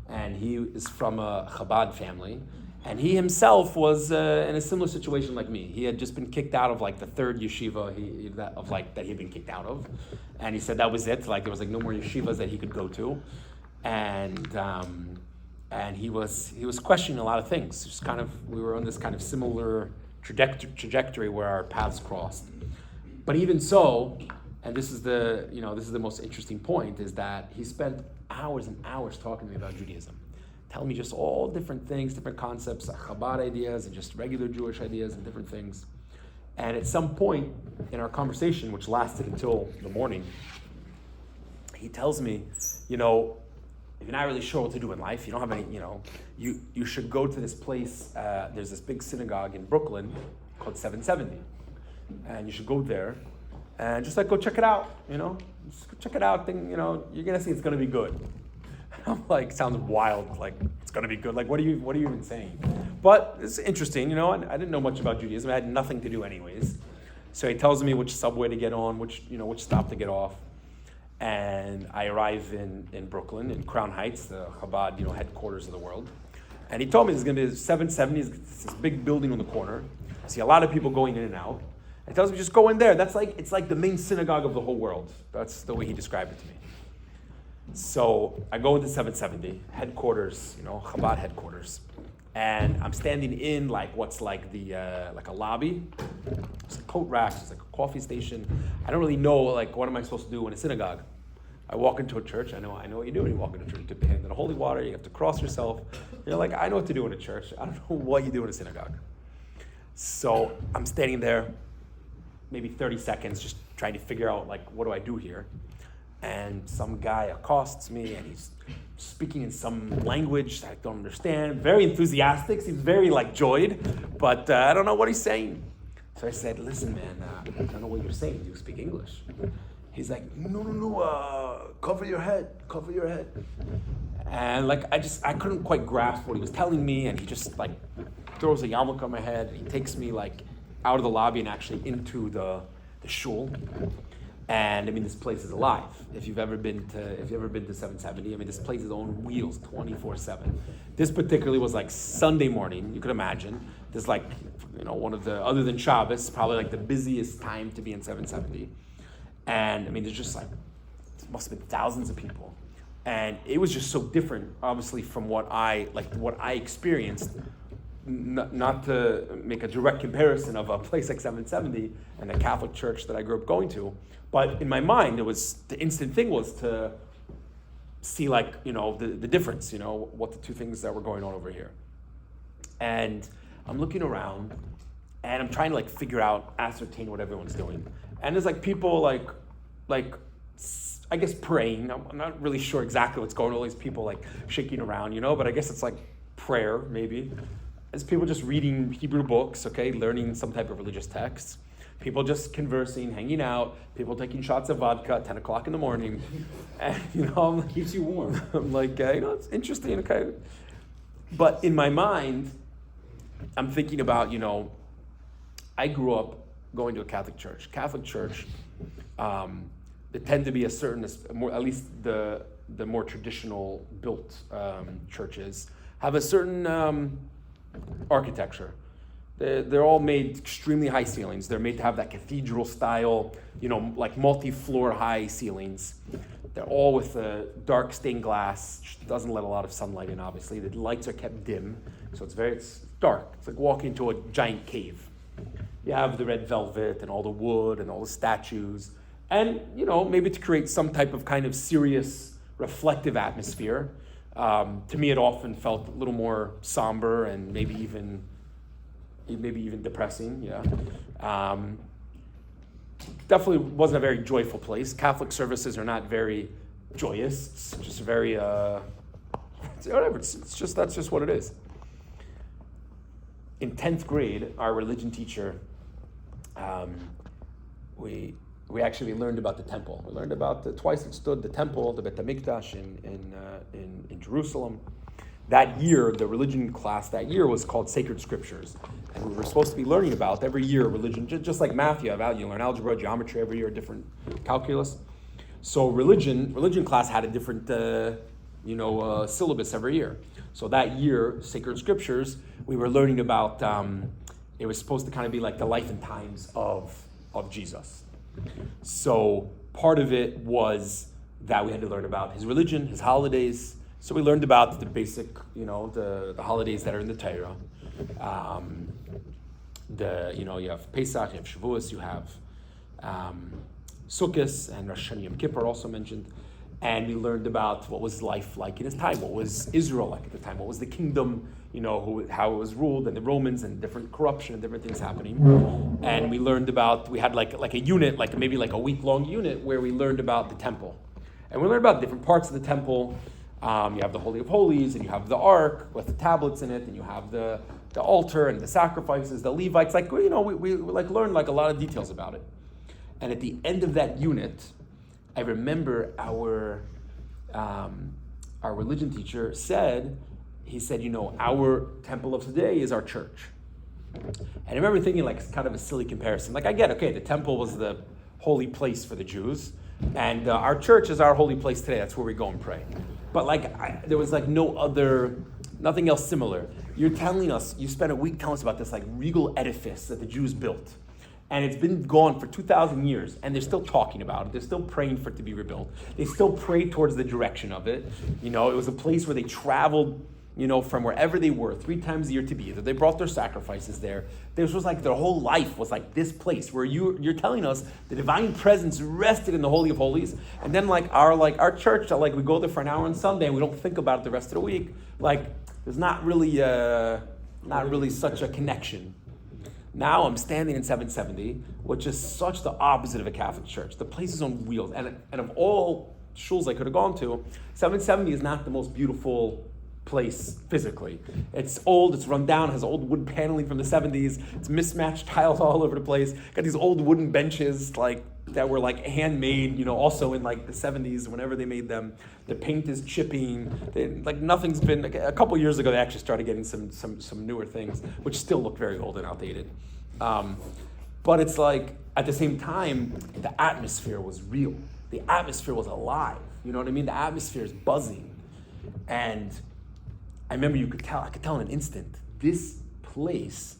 and he is from a Chabad family, and he himself was in a similar situation like me. He had just been kicked out of like the third yeshiva that he had been kicked out of, and he said that was it. Like there was like no more yeshivas that he could go to, and he was questioning a lot of things. Just kind of we were on this kind of similar trajectory where our paths crossed. But even so, and this is the most interesting point, is that he spent hours and hours talking to me about Judaism, telling me just all different things, different concepts, Chabad ideas, and just regular Jewish ideas and different things. And at some point in our conversation, which lasted until the morning, he tells me, if you're not really sure what to do in life, you don't have any, you should go to this place. There's this big synagogue in Brooklyn called 770. And you should go there and just go check it out, Just go check it out, you're gonna see it's gonna be good. I'm like, sounds wild, like it's gonna be good. Like what are you even saying? But it's interesting, I didn't know much about Judaism. I had nothing to do anyways. So he tells me which subway to get on, which stop to get off. And I arrive in Brooklyn, in Crown Heights, the Chabad, headquarters of the world. And he told me there's going to be 770, it's this big building on the corner. I see a lot of people going in and out. He tells me just go in there. It's like the main synagogue of the whole world. That's the way he described it to me. So I go into 770 headquarters, Chabad headquarters, and I'm standing in what's like a lobby. There's coat racks. There's a coffee station. I don't really know what am I supposed to do in a synagogue. I walk into a church. I know what you do when you walk into a church. You dip your hand in the holy water. You have to cross yourself. You're like, I know what to do in a church. I don't know what you do in a synagogue. So I'm standing there, maybe 30 seconds, just trying to figure out what do I do here. And some guy accosts me, and he's speaking in some language that I don't understand. Very enthusiastic. He's very joyed, but I don't know what he's saying. So I said, "Listen, man, I don't know what you're saying. Do you speak English?" He's like, "No, cover your head. And I couldn't quite grasp what he was telling me, and he just throws a yarmulke on my head, and he takes me out of the lobby and actually into the shul. And this place is alive. If you've ever been to 770, this place is on wheels 24/7. This particularly was Sunday morning. You could imagine. There's one of the, other than Shabbos, probably the busiest time to be in 770. And there's just it must have been thousands of people. And it was just so different, obviously, from what I experienced. Not to make a direct comparison of a place like 770 and the Catholic church that I grew up going to, but in my mind, the instant thing was to see the difference, what the two things that were going on over here. And I'm looking around, and I'm trying to figure out, ascertain what everyone's doing. And there's people I guess praying. I'm not really sure exactly what's going on. All these people shaking around, but I guess it's prayer maybe. It's people just reading Hebrew books, learning some type of religious texts. People just conversing, hanging out. People taking shots of vodka at 10 o'clock in the morning. And, Keeps you warm. I'm it's interesting, okay. But in my mind, I'm thinking about, I grew up going to a Catholic church. Catholic church, they tend to be at least the more traditional built churches have a certain architecture. They're all made extremely high ceilings. They're made to have that cathedral style, multi-floor high ceilings. They're all with dark stained glass, which doesn't let a lot of sunlight in, obviously. The lights are kept dim, so it's dark. It's like walking into a giant cave. You have the red velvet and all the wood and all the statues. And, maybe to create some type of kind of serious, reflective atmosphere. To me, it often felt a little more somber and maybe even depressing. Yeah, definitely wasn't a very joyful place. Catholic services are not very joyous. It's just very whatever. It's just that's just what it is. In 10th grade, our religion teacher, we actually learned about the temple. We learned about twice it stood, the temple, the Bet HaMikdash in Jerusalem. that year, the religion class that year was called Sacred Scriptures. And we were supposed to be learning about every year religion, just like math, you learn algebra, geometry every year, different calculus. So religion class had a different, syllabus every year. So that year, Sacred Scriptures, we were learning about, it was supposed to kind of be like the life and times of Jesus. So part of it was that we had to learn about his religion, his holidays. So we learned about the basic, the holidays that are in the Torah. You have Pesach, you have Shavuos, you have Sukkot, and Rosh Hashanah Yom Kippur also mentioned. And we learned about what was life like in his time, what was Israel like at the time, what was the kingdom, how it was ruled, and the Romans, and different corruption and different things happening. And we learned about, we had like a unit, maybe a week-long unit, where we learned about the temple. And we learned about different parts of the temple. You have the Holy of Holies, and you have the Ark with the tablets in it, and you have the altar and the sacrifices, the Levites. We learned a lot of details about it. And at the end of that unit, I remember our religion teacher said, our temple of today is our church. And I remember thinking it's kind of a silly comparison. I get, okay, the temple was the holy place for the Jews, and our church is our holy place today. That's where we go and pray. But there was nothing else similar. You're telling us, you spent a week telling us about this regal edifice that the Jews built. And it's been gone for 2,000 years, and they're still talking about it. They're still praying for it to be rebuilt. They still pray towards the direction of it. It was a place where they traveled, from wherever they were 3 times a year to be there. They brought their sacrifices there. This was their whole life was this place where you're telling us the divine presence rested in the Holy of Holies. And then our church, we go there for an hour on Sunday and we don't think about it the rest of the week. There's not really such a connection. Now I'm standing in 770, which is such the opposite of a Catholic church. The place is on wheels. And of all shuls I could have gone to, 770 is not the most beautiful place physically. It's old, it's run down, has old wood paneling from the 70s, it's mismatched tiles all over the place, got these old wooden benches that were handmade, also in the 70s whenever they made them. The paint is chipping. Nothing's been, a couple years ago they actually started getting some newer things, which still look very old and outdated. But it's at the same time, the atmosphere was real. The atmosphere was alive. You know what I mean? The atmosphere is buzzing. And I remember I could tell in an instant, this place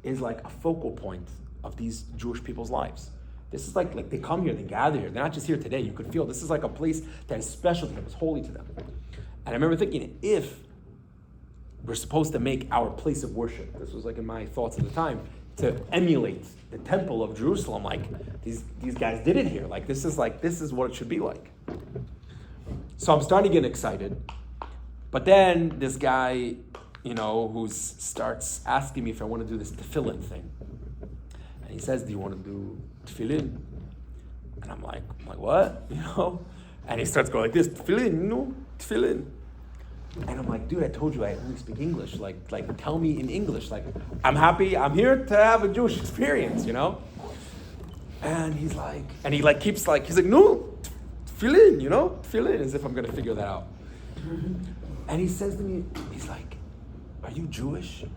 is a focal point of these Jewish people's lives. This is they come here, they gather here. They're not just here today. You could feel this is a place that is special to them, it's holy to them. And I remember thinking, if we're supposed to make our place of worship, this was in my thoughts at the time, to emulate the temple of Jerusalem, these guys did it here. This is what it should be like. So I'm starting to get excited. But then this guy, who starts asking me if I want to do this tefillin thing. And he says, do you want to do tefillin? And I'm like, what? And he starts going like this, tefillin, tefillin. And I'm like, dude, I told you I only speak English. Tell me in English. I'm happy, I'm here to have a Jewish experience, And he's keeps he's no, tefillin, tefillin, as if I'm going to figure that out. And he says to me, he's like, are you Jewish? And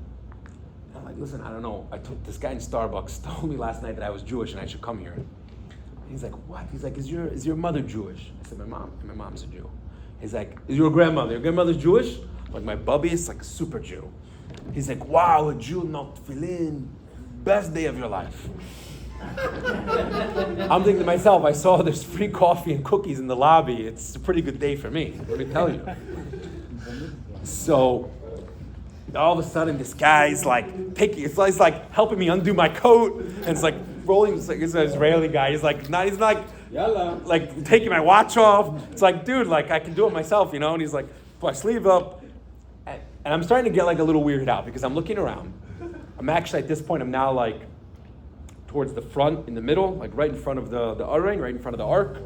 I'm like, listen, I don't know. This guy in Starbucks told me last night that I was Jewish and I should come here. And he's like, what? He's like, is your mother Jewish? I said, my mom's a Jew. He's like, is your grandmother's Jewish? My bubby is a super Jew. He's like, wow, a Jew, not tefillin, best day of your life. I'm thinking to myself, I saw there's free coffee and cookies in the lobby. It's a pretty good day for me, let me tell you. So all of a sudden this guy's it's helping me undo my coat, and it's rolling, it's an Israeli guy. He's taking my watch off. It's dude, I can do it myself, and he's pull my sleeve up. And I'm starting to get a little weirded out because I'm looking around. I'm actually at this point, I'm now towards the front, in the middle, right in front of the Arang, right in front of the Ark.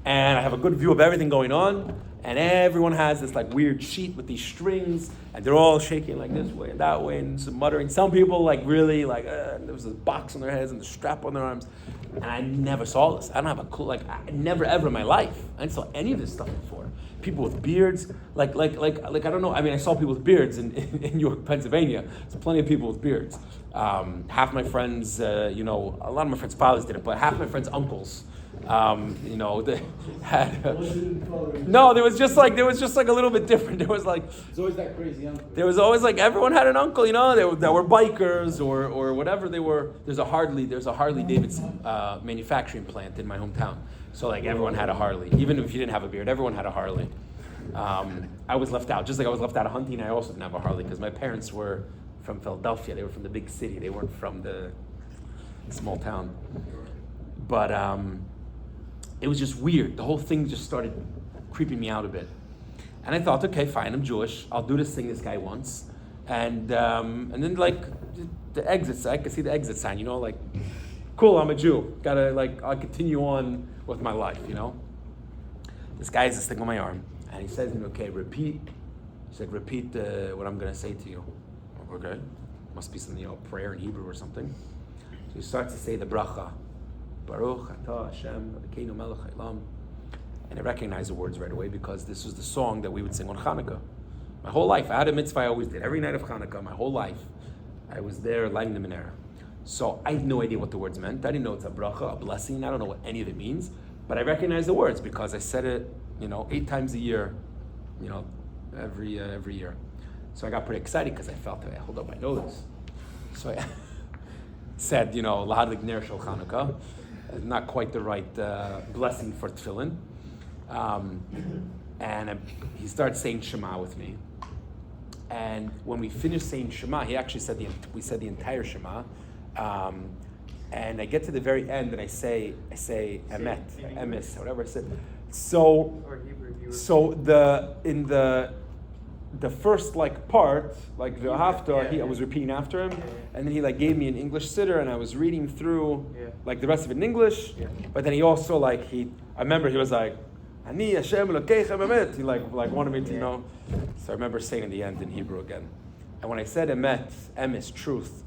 And I have a good view of everything going on. And everyone has this weird sheet with these strings, and they're all shaking this way and that way, and some muttering. Some people really there was a box on their heads and the strap on their arms. And I never saw this. I don't have a clue. Like, I never ever in my life. I didn't saw any of this stuff before. People with beards, like I don't know. I mean, I saw people with beards in York, Pennsylvania. There's plenty of people with beards. Half my friends, a lot of my friends' fathers did it, but half my friends' uncles, they had. No, there was just like a little bit different. There was like. It's always that crazy uncle. There was always like everyone had an uncle, that were bikers or whatever they were. There's a Harley Davidson manufacturing plant in my hometown. So like everyone had a Harley, even if you didn't have a beard, everyone had a Harley. I was left out, just like I was left out of hunting. I also didn't have a Harley because my parents were from Philadelphia. They were from the big city. They weren't from the small town. But it was just weird. The whole thing just started creeping me out a bit. And I thought, okay, fine, I'm Jewish. I'll do this thing this guy wants. And then like the exits, I could see the exit sign, like, cool, I'm a Jew. I'll continue on with my life, This guy has this thing on my arm. And he says, okay, repeat. He said, repeat what I'm going to say to you. Okay. Must be some, prayer in Hebrew or something. So he starts to say the bracha. Baruch atah Hashem Elokeinu melech haolam. And I recognized the words right away because this was the song that we would sing on Hanukkah. My whole life, I had a mitzvah I always did. Every night of Hanukkah, my whole life, I was there lighting the menorah. So I had no idea what the words meant. I didn't know it's a bracha, a blessing. I don't know what any of it means. But I recognized the words because I said it, 8 times a year, every year. So I got pretty excited because I felt, hey, hold up, I know this. So I said, Lahadlik Ner Shel Chanukah. Not quite the right blessing for tefillin. He started saying Shema with me. And when we finished saying Shema, he actually said we said the entire Shema. And I get to the very end and I say Emet, Emes, whatever I said. So the first part, like the Haftar, I was repeating after him, and then he gave me an English siddur, and I was reading through the rest of it in English. But then he also I remember he was like, Ani Hashem Elokeichem Emet. He wanted me to So I remember saying in the end in Hebrew again. And when I said Emet, Emes, truth,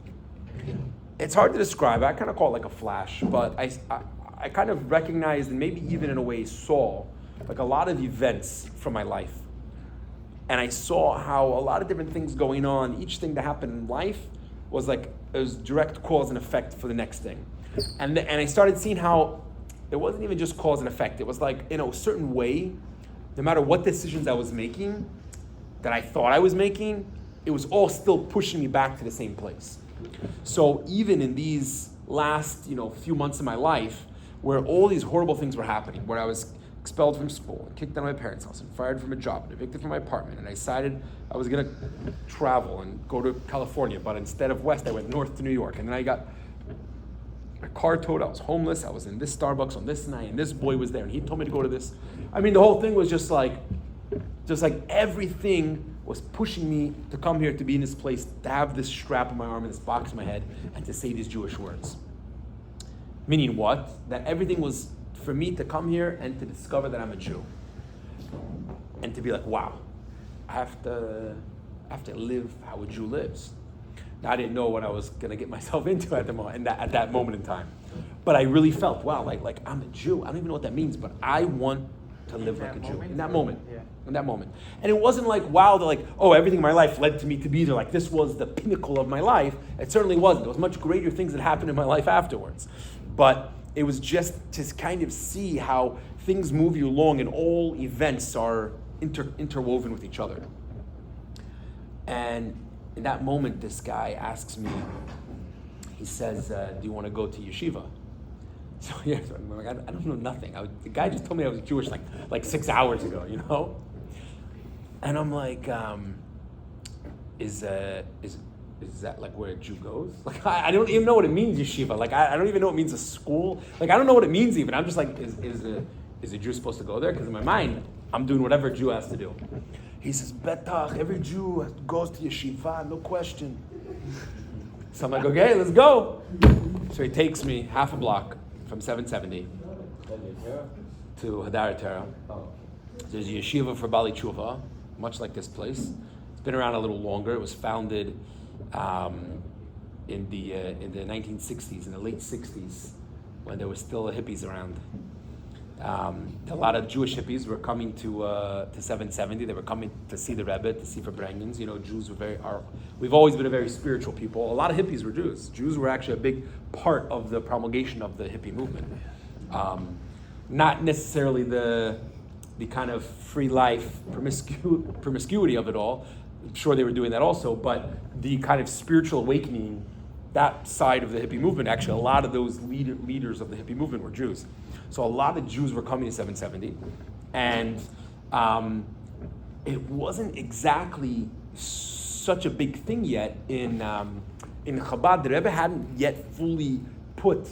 it's hard to describe. I kind of call it like a flash, but I kind of recognized and maybe even in a way saw a lot of events from my life. And I saw how a lot of different things going on, each thing that happened in life was it was direct cause and effect for the next thing. And I started seeing how it wasn't even just cause and effect. It was in a certain way, no matter what decisions I was making, that I thought I was making, it was all still pushing me back to the same place. So even in these last, few months of my life, where all these horrible things were happening, where I was expelled from school, and kicked out of my parents' house, and fired from a job, and evicted from my apartment, and I decided I was going to travel and go to California, but instead of west, I went north to New York, and then I got my car towed, I was homeless, I was in this Starbucks on this night, and this boy was there, and he told me to go to this. I mean, the whole thing was just like everything was pushing me to come here, to be in this place, to have this strap on my arm and this box in my head, and to say these Jewish words. Meaning what? That everything was for me to come here and to discover that I'm a Jew. And to be like, wow, I have to live how a Jew lives. Now, I didn't know what I was going to get myself into at that moment in time. But I really felt, wow, like I'm a Jew. I don't even know what that means, but I want to live like a Jew. In that moment. Yeah. In that moment. And it wasn't everything in my life led to me to be there. This was the pinnacle of my life. It certainly wasn't. There was much greater things that happened in my life afterwards. But it was just to kind of see how things move you along and all events are interwoven with each other. And in that moment, this guy asks me, he says, do you want to go to yeshiva? So I'm like, I don't know nothing. The guy just told me I was Jewish like 6 hours ago, And I'm like, is that where a Jew goes? I don't even know what it means, yeshiva. I don't even know what it means, a school. I don't know what it means even. I'm just like, is a Jew supposed to go there? Because in my mind, I'm doing whatever a Jew has to do. He says, Betach, every Jew goes to yeshiva, no question. So I'm like, okay, let's go. So he takes me half a block from 770 to Hadar Terra. There's a yeshiva for Bali Tshuva, much like this place. It's been around a little longer. It was founded in the 1960s, in the late 60s, when there was still hippies around. A lot of Jewish hippies were coming to 770. They were coming to see the Rebbe, to see Farbrengens. You know, Jews we've always been a very spiritual people. A lot of hippies were Jews. Jews were actually a big part of the promulgation of the hippie movement. Not necessarily the kind of free life promiscuity of it all. I'm sure they were doing that also, but the kind of spiritual awakening, that side of the hippie movement, actually a lot of those leaders of the hippie movement were Jews. So a lot of Jews were coming to 770, and it wasn't exactly such a big thing yet in Chabad. The Rebbe hadn't yet fully put,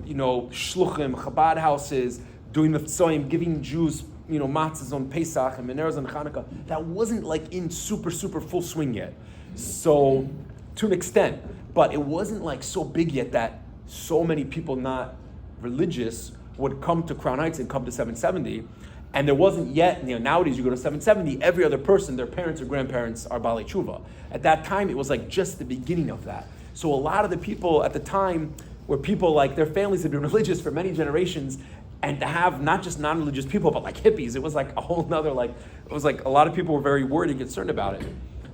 shluchim, Chabad houses, doing mitzvahim, giving Jews, matzahs on Pesach and menorahs on Hanukkah. That wasn't like in super full swing yet. So to an extent, but it wasn't like so big yet that so many people not religious would come to Crown Heights and come to 770. And there wasn't yet, nowadays you go to 770, every other person, their parents or grandparents are Balei Tshuva. At that time, it was like just the beginning of that. So a lot of the people at the time were people like their families had been religious for many generations, and to have not just non-religious people, but like hippies, it was like a whole nother, it was like a lot of people were very worried and concerned about it.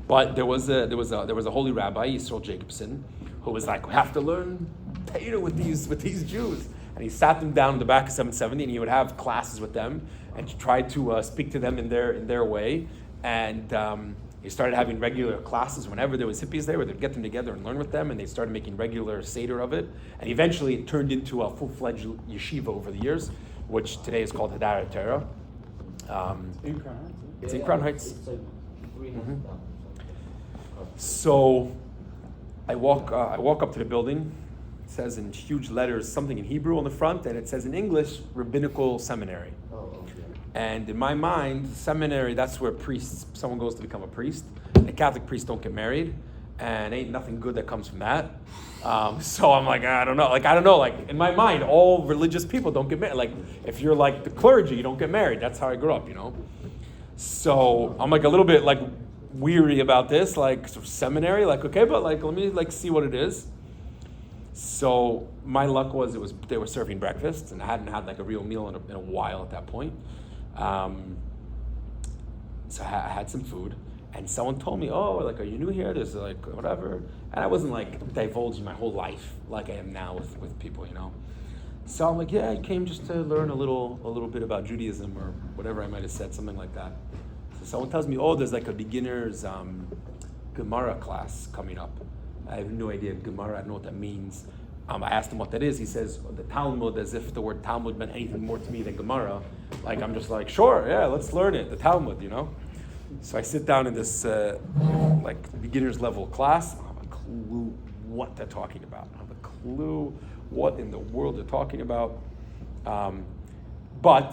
But there was a holy rabbi, Yisrael Jacobson, who was like, we have to learn Torah with these Jews. And he sat them down in the back of 770, and he would have classes with them and try to speak to them in their way. And he started having regular classes whenever there was hippies there, where they'd get them together and learn with them, and they started making regular seder of it. And eventually it turned into a full-fledged yeshiva over the years, which today is called Hadarat Torah. In Crown Heights. It's in Crown Heights. It's like 300 down. So I walk up to the building. It says in huge letters something in Hebrew on the front, and it says in English, Rabbinical Seminary. Oh, okay. And in my mind, seminary, that's where someone goes to become a priest. And Catholic priests don't get married, and ain't nothing good that comes from that. So I'm like, I don't know. Like in my mind, all religious people don't get married. Like if you're like the clergy, you don't get married. That's how I grew up, So I'm like a little bit like weary about this, like sort of seminary, like okay, but like let me like see what it is. So my luck was they were serving breakfast, and I hadn't had like a real meal in a while at that point. So I had some food, and someone told me, "Oh, like, are you new here? There's like whatever." And I wasn't like divulging my whole life like I am now with people, So I'm like, "Yeah, I came just to learn a little bit about Judaism or whatever I might have said, something like that." So someone tells me, "Oh, there's like a beginner's Gemara class coming up." I have no idea Gemara. I don't know what that means. I asked him what that is. He says the Talmud, as if the word Talmud meant anything more to me than Gemara. Like I'm just like, sure, yeah, let's learn it. The Talmud, So I sit down in this like beginner's level class. I don't have a clue what they're talking about. I don't have a clue what in the world they're talking about. But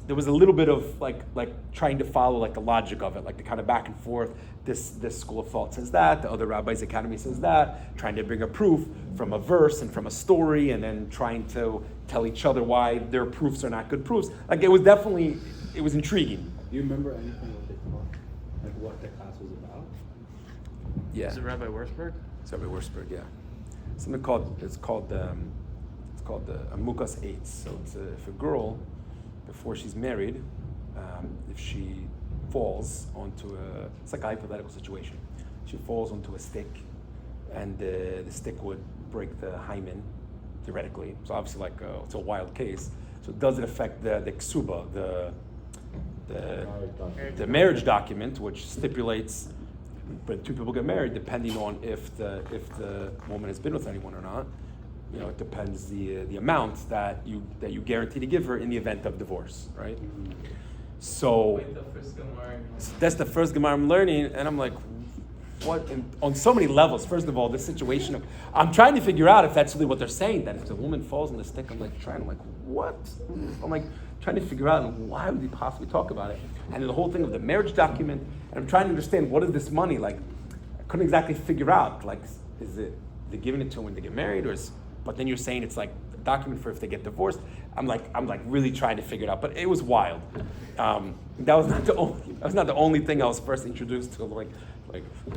there was a little bit of like trying to follow like the logic of it, like the kind of back and forth. This school of thought says that, the other rabbi's academy says that, trying to bring a proof from a verse and from a story, and then trying to tell each other why their proofs are not good proofs. Like it was intriguing. Do you remember anything what they taught? Like what the class was about? Yeah. Is it Rabbi Wurzburg? It's Rabbi Wurzburg, yeah. It's called the Amukas Eitz. So it's if a girl, before she's married, if she falls onto it's like a hypothetical situation. She falls onto a stick, and the stick would break the hymen, theoretically. So obviously, it's a wild case. So does it affect the ksuba, the marriage document, which stipulates when two people get married, depending on if the woman has been with anyone or not. It depends the amount that you guarantee to give her in the event of divorce, right? So that's the first Gemara I'm learning, and I'm like, what? On so many levels. First of all, this situation of I'm trying to figure out if that's really what they're saying. That if the woman falls on the stick, I'm like what? I'm like trying to figure out why would they possibly talk about it? And then the whole thing of the marriage document, and I'm trying to understand what is this money like. I couldn't exactly figure out is it they're giving it to them when they get married, but then you're saying it's like a document for if they get divorced. I'm like really trying to figure it out, but it was wild. That was not the only thing I was first introduced to. Like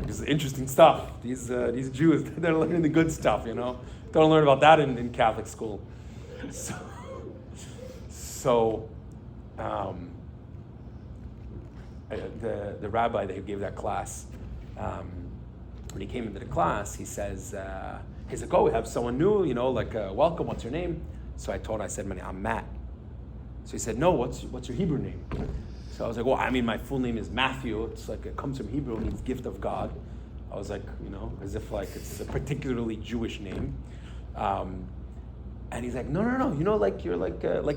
this is interesting stuff. These Jews, they're learning the good stuff. Don't learn about that in Catholic school. So, the rabbi that gave that class, when he came into the class, he says, he's like, oh, we have someone new, welcome, what's your name? So I told him, I said, I'm Matt. So he said, no, what's your Hebrew name? So I was like, well, my full name is Matthew. It's like, it comes from Hebrew, it means gift of God. I was like, as if like it's a particularly Jewish name. And he's like, no, like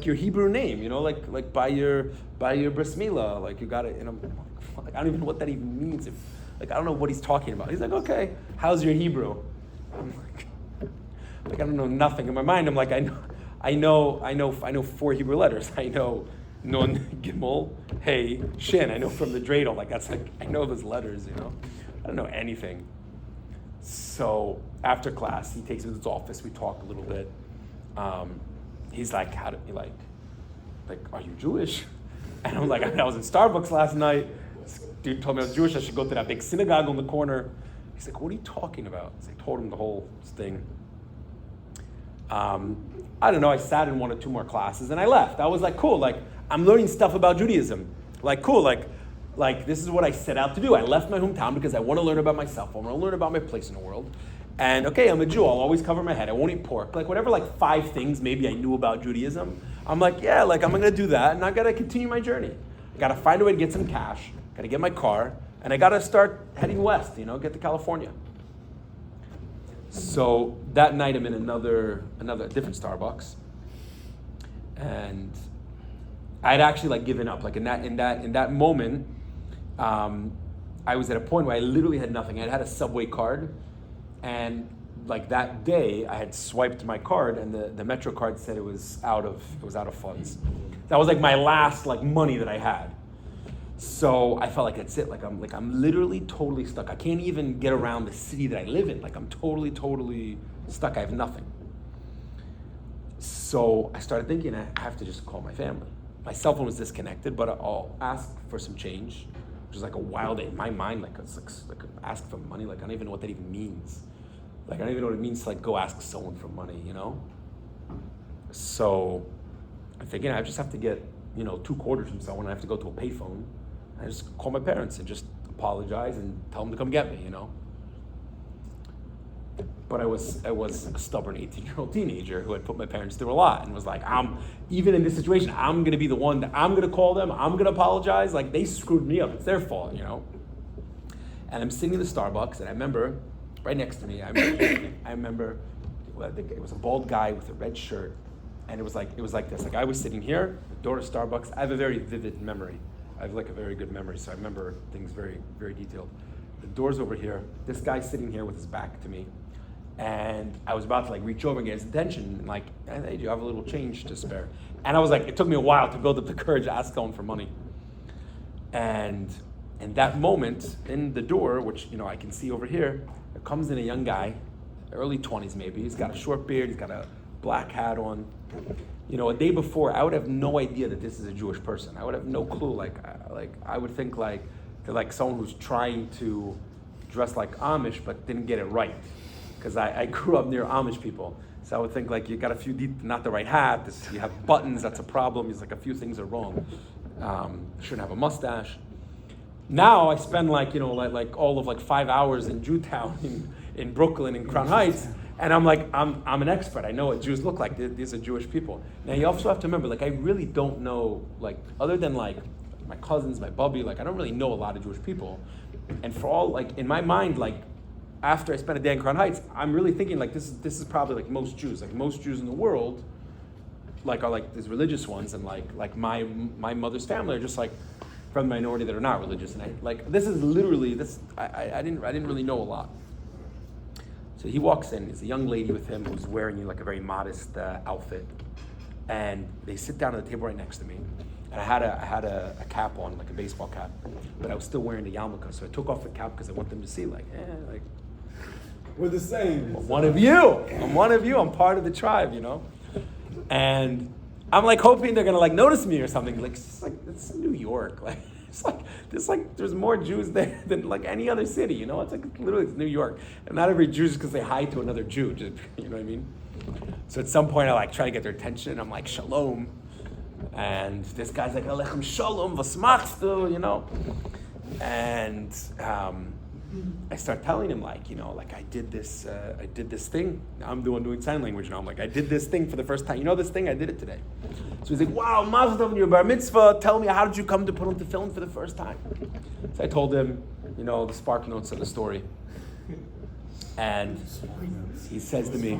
your Hebrew name, like by your bris milah, like you got it. And I'm like, I don't even know what that even means. I don't know what he's talking about. He's like, okay, how's your Hebrew? I'm like I don't know nothing. In my mind, I'm like, I know 4 Hebrew letters. I know Nun, Gimel, Hey, Shin. I know from the dreidel. I know those letters. I don't know anything. So after class, he takes me to his office. We talk a little bit. He's like, are you Jewish? And I'm like, I was in Starbucks last night. This dude told me I was Jewish. I should go to that big synagogue on the corner. He's like, what are you talking about? So I told him the whole thing. I don't know. I sat in 1 or 2 more classes and I left. I was like, cool. I'm learning stuff about Judaism. Cool. This is what I set out to do. I left my hometown because I want to learn about myself. I want to learn about my place in the world. And okay, I'm a Jew. I'll always cover my head. I won't eat pork. Whatever 5 things maybe I knew about Judaism. I'm like, yeah, I'm going to do that. And I got to continue my journey. I got to find a way to get some cash. Got to get my car. And I got to start heading west, get to California. So that night I'm in another different Starbucks. And I'd actually given up. In that moment, I was at a point where I literally had nothing. I had a Subway card, and that day I had swiped my card, and the Metro card said it was out of funds. That was my last money that I had. So I felt like that's it. I'm literally totally stuck. I can't even get around the city that I live in. I'm totally stuck. I have nothing. So I started thinking I have to just call my family. My cell phone was disconnected, but I'll ask for some change, which is a wild day in my mind. It's ask for money. I don't even know what that even means. I don't even know what it means to go ask someone for money. So I'm thinking I just have to get 2 quarters from someone. I have to go to a payphone. I just call my parents and just apologize and tell them to come get me. But I was a stubborn 18-year-old teenager who had put my parents through a lot and was like, even in this situation, I'm going to be the one that I'm going to call them. I'm going to apologize. They screwed me up. It's their fault, And I'm sitting in the Starbucks, and I remember right next to me, I remember it was a bald guy with a red shirt, and it was like this. I was sitting here, the door to Starbucks. I have a very vivid memory. I have a very good memory, so I remember things very, very detailed. The door's over here. This guy's sitting here with his back to me. And I was about to reach over and get his attention, and hey, do you have a little change to spare? And I was it took me a while to build up the courage to ask someone for money. And in that moment, in the door, which I can see over here, there comes in a young guy, early 20s maybe. He's got a short beard, he's got a black hat on. A day before, I would have no idea that this is a Jewish person. I would have no clue. I would think they're someone who's trying to dress like Amish but didn't get it right. Because I grew up near Amish people. So I would think you got a few, not the right hat, you have buttons, that's a problem. He's a few things are wrong. Shouldn't have a mustache. Now I spend all of 5 hours in Jewtown, in Brooklyn, in Crown Heights, and I'm I'm an expert. I know what Jews look like. These are Jewish people. Now you also have to remember, I really don't know, other than my cousins, my bubby, I don't really know a lot of Jewish people. And for all, in my mind, after I spent a day in Crown Heights, I'm really thinking this is probably most Jews. Most Jews in the world, are these religious ones, and my mother's family are just from the minority that are not religious. And this is literally this. I didn't really know a lot. So he walks in. There's a young lady with him who's wearing a very modest outfit, and they sit down at the table right next to me. And I had a cap on, a baseball cap, but I was still wearing the yarmulke. So I took off the cap because I want them to see, we're the same. I'm one of you. I'm part of the tribe, And I'm hoping they're gonna notice me or something. It's New York. There's more Jews there than any other city. It's literally it's New York, and not every Jew is gonna say hi to another Jew. You know what I mean? So at some point I like try to get their attention. I'm like, shalom. And this guy's like, alechem shalom, was machst du, you know? And I start telling him like, like I did this thing. I'm the one doing sign language now. I'm like, I did this thing for the first time. You know this thing? I did it today. So he's like, wow, mazel tov on your bar mitzvah. Tell me, how did you come to put on the film for the first time? So I told him, the spark notes of the story. And he says to me,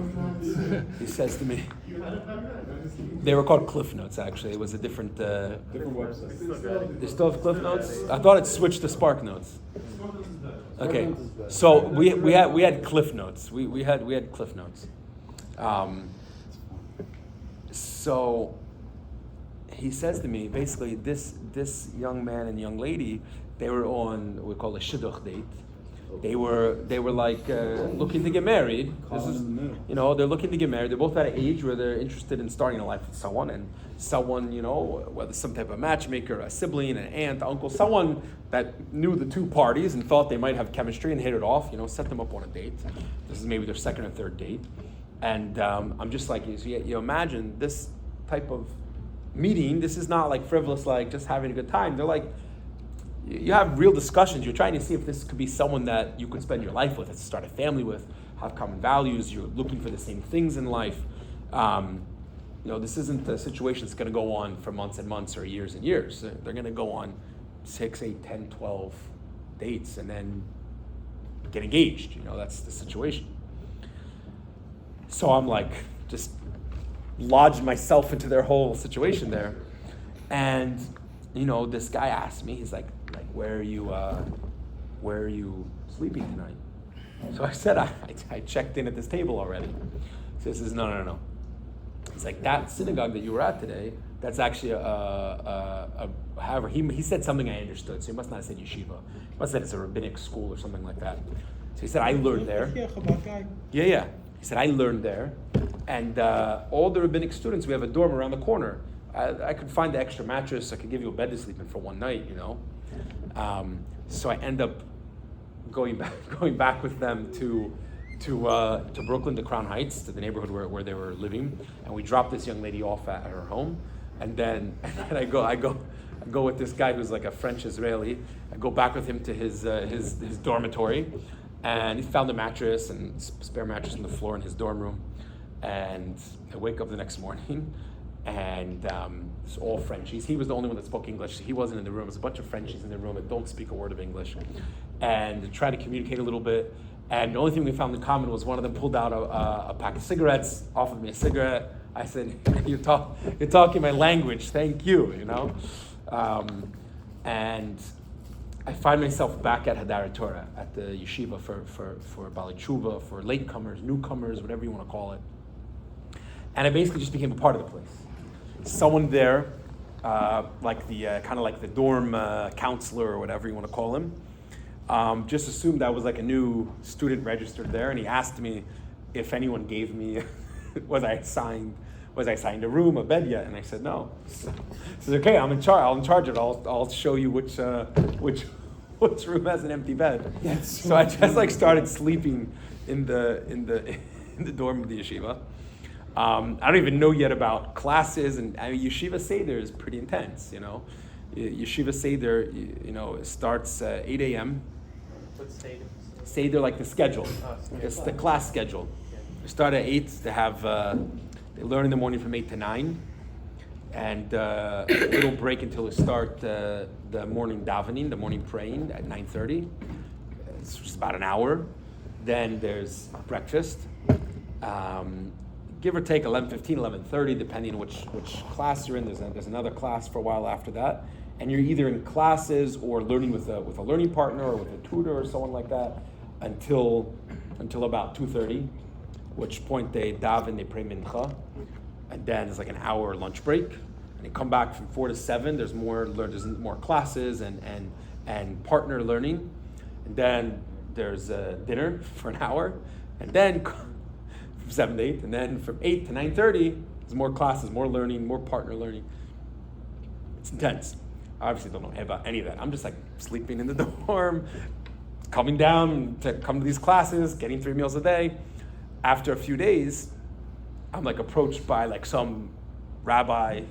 they were called Cliff Notes actually. It was a different website. They still have Cliff Notes? I thought it switched to Spark Notes. Okay, so we had Cliff Notes. We had Cliff Notes. So he says to me, basically, this young man and young lady, they were on what we call a shidduch date. They were like looking to get married. This is, they're looking to get married. They're both at an age where they're interested in starting a life with someone, and someone, whether some type of matchmaker, a sibling, an aunt, uncle, someone that knew the two parties and thought they might have chemistry and hit it off, set them up on a date. This is maybe their second or third date. And I'm just like, you imagine this type of meeting. This is not like frivolous, like just having a good time. They're like, you have real discussions. You're trying to see if this could be someone that you could spend your life with, start a family with, have common values. You're looking for the same things in life. This isn't a situation that's going to go on for months and months or years and years. They're going to go on 6, 8, 10, 12 dates and then get engaged. That's the situation. So I'm like, just lodged myself into their whole situation there. And, this guy asked me, he's like, where are you sleeping tonight? So I said, I checked in at this table already. So he says, no. It's like, that synagogue that you were at today, that's actually however, he said something I understood, so he must not have said yeshiva. He must have said it's a rabbinic school or something like that. So he said, I learned there. Yeah. He said, I learned there. And all the rabbinic students, we have a dorm around the corner. I could find the extra mattress. I could give you a bed to sleep in for one night, So I end up going back with them to Brooklyn, to Crown Heights, to the neighborhood where they were living, and we dropped this young lady off at her home, and then I go with this guy who's like a French Israeli. I go back with him to his dormitory, and he found a mattress and spare mattress on the floor in his dorm room, and I wake up the next morning. And it's all Frenchies. He was the only one that spoke English. He wasn't in the room. There's a bunch of Frenchies in the room that don't speak a word of English. And try to communicate a little bit. And the only thing we found in common was one of them pulled out a pack of cigarettes, offered me a cigarette. I said, you're talking my language, thank you, And I find myself back at Hadar Torah, at the yeshiva for Bali Tshuva, for latecomers, newcomers, whatever you want to call it. And I basically just became a part of the place. Someone there, like the dorm counselor or whatever you want to call him, just assumed I was like a new student registered there, and he asked me if anyone gave me, was I assigned a room, a bed yet? And I said no. So he said, okay, I'm in charge of it. I'll show you which room has an empty bed. Yes. So I just started sleeping in the dorm of the yeshiva. I don't even know yet about classes, and Yeshiva Seder is pretty intense, Yeshiva Seder, it starts 8 a.m. What's Seder? Seder, like the schedule. Okay. It's the class schedule. They start at 8, they learn in the morning from 8 to 9, and a little break until they start the morning davening, the morning praying at 9:30. It's just about an hour. Then there's breakfast. Give or take 11:15, 11:30, depending on which class you're in. There's another class for a while after that, and you're either in classes or learning with a learning partner or with a tutor or someone like that until about 2:30, at which point they daven, they pray mincha, and then there's like an hour lunch break, and they come back from 4 to 7. There's more classes and partner learning, and then there's dinner for an hour, and then from 7 to 8, and then from 8 to 9:30, there's more classes, more learning, more partner learning. It's intense. I obviously don't know about any of that. I'm just like sleeping in the dorm, coming down to come to these classes, getting 3 meals a day. After a few days, I'm like approached by like some rabbi,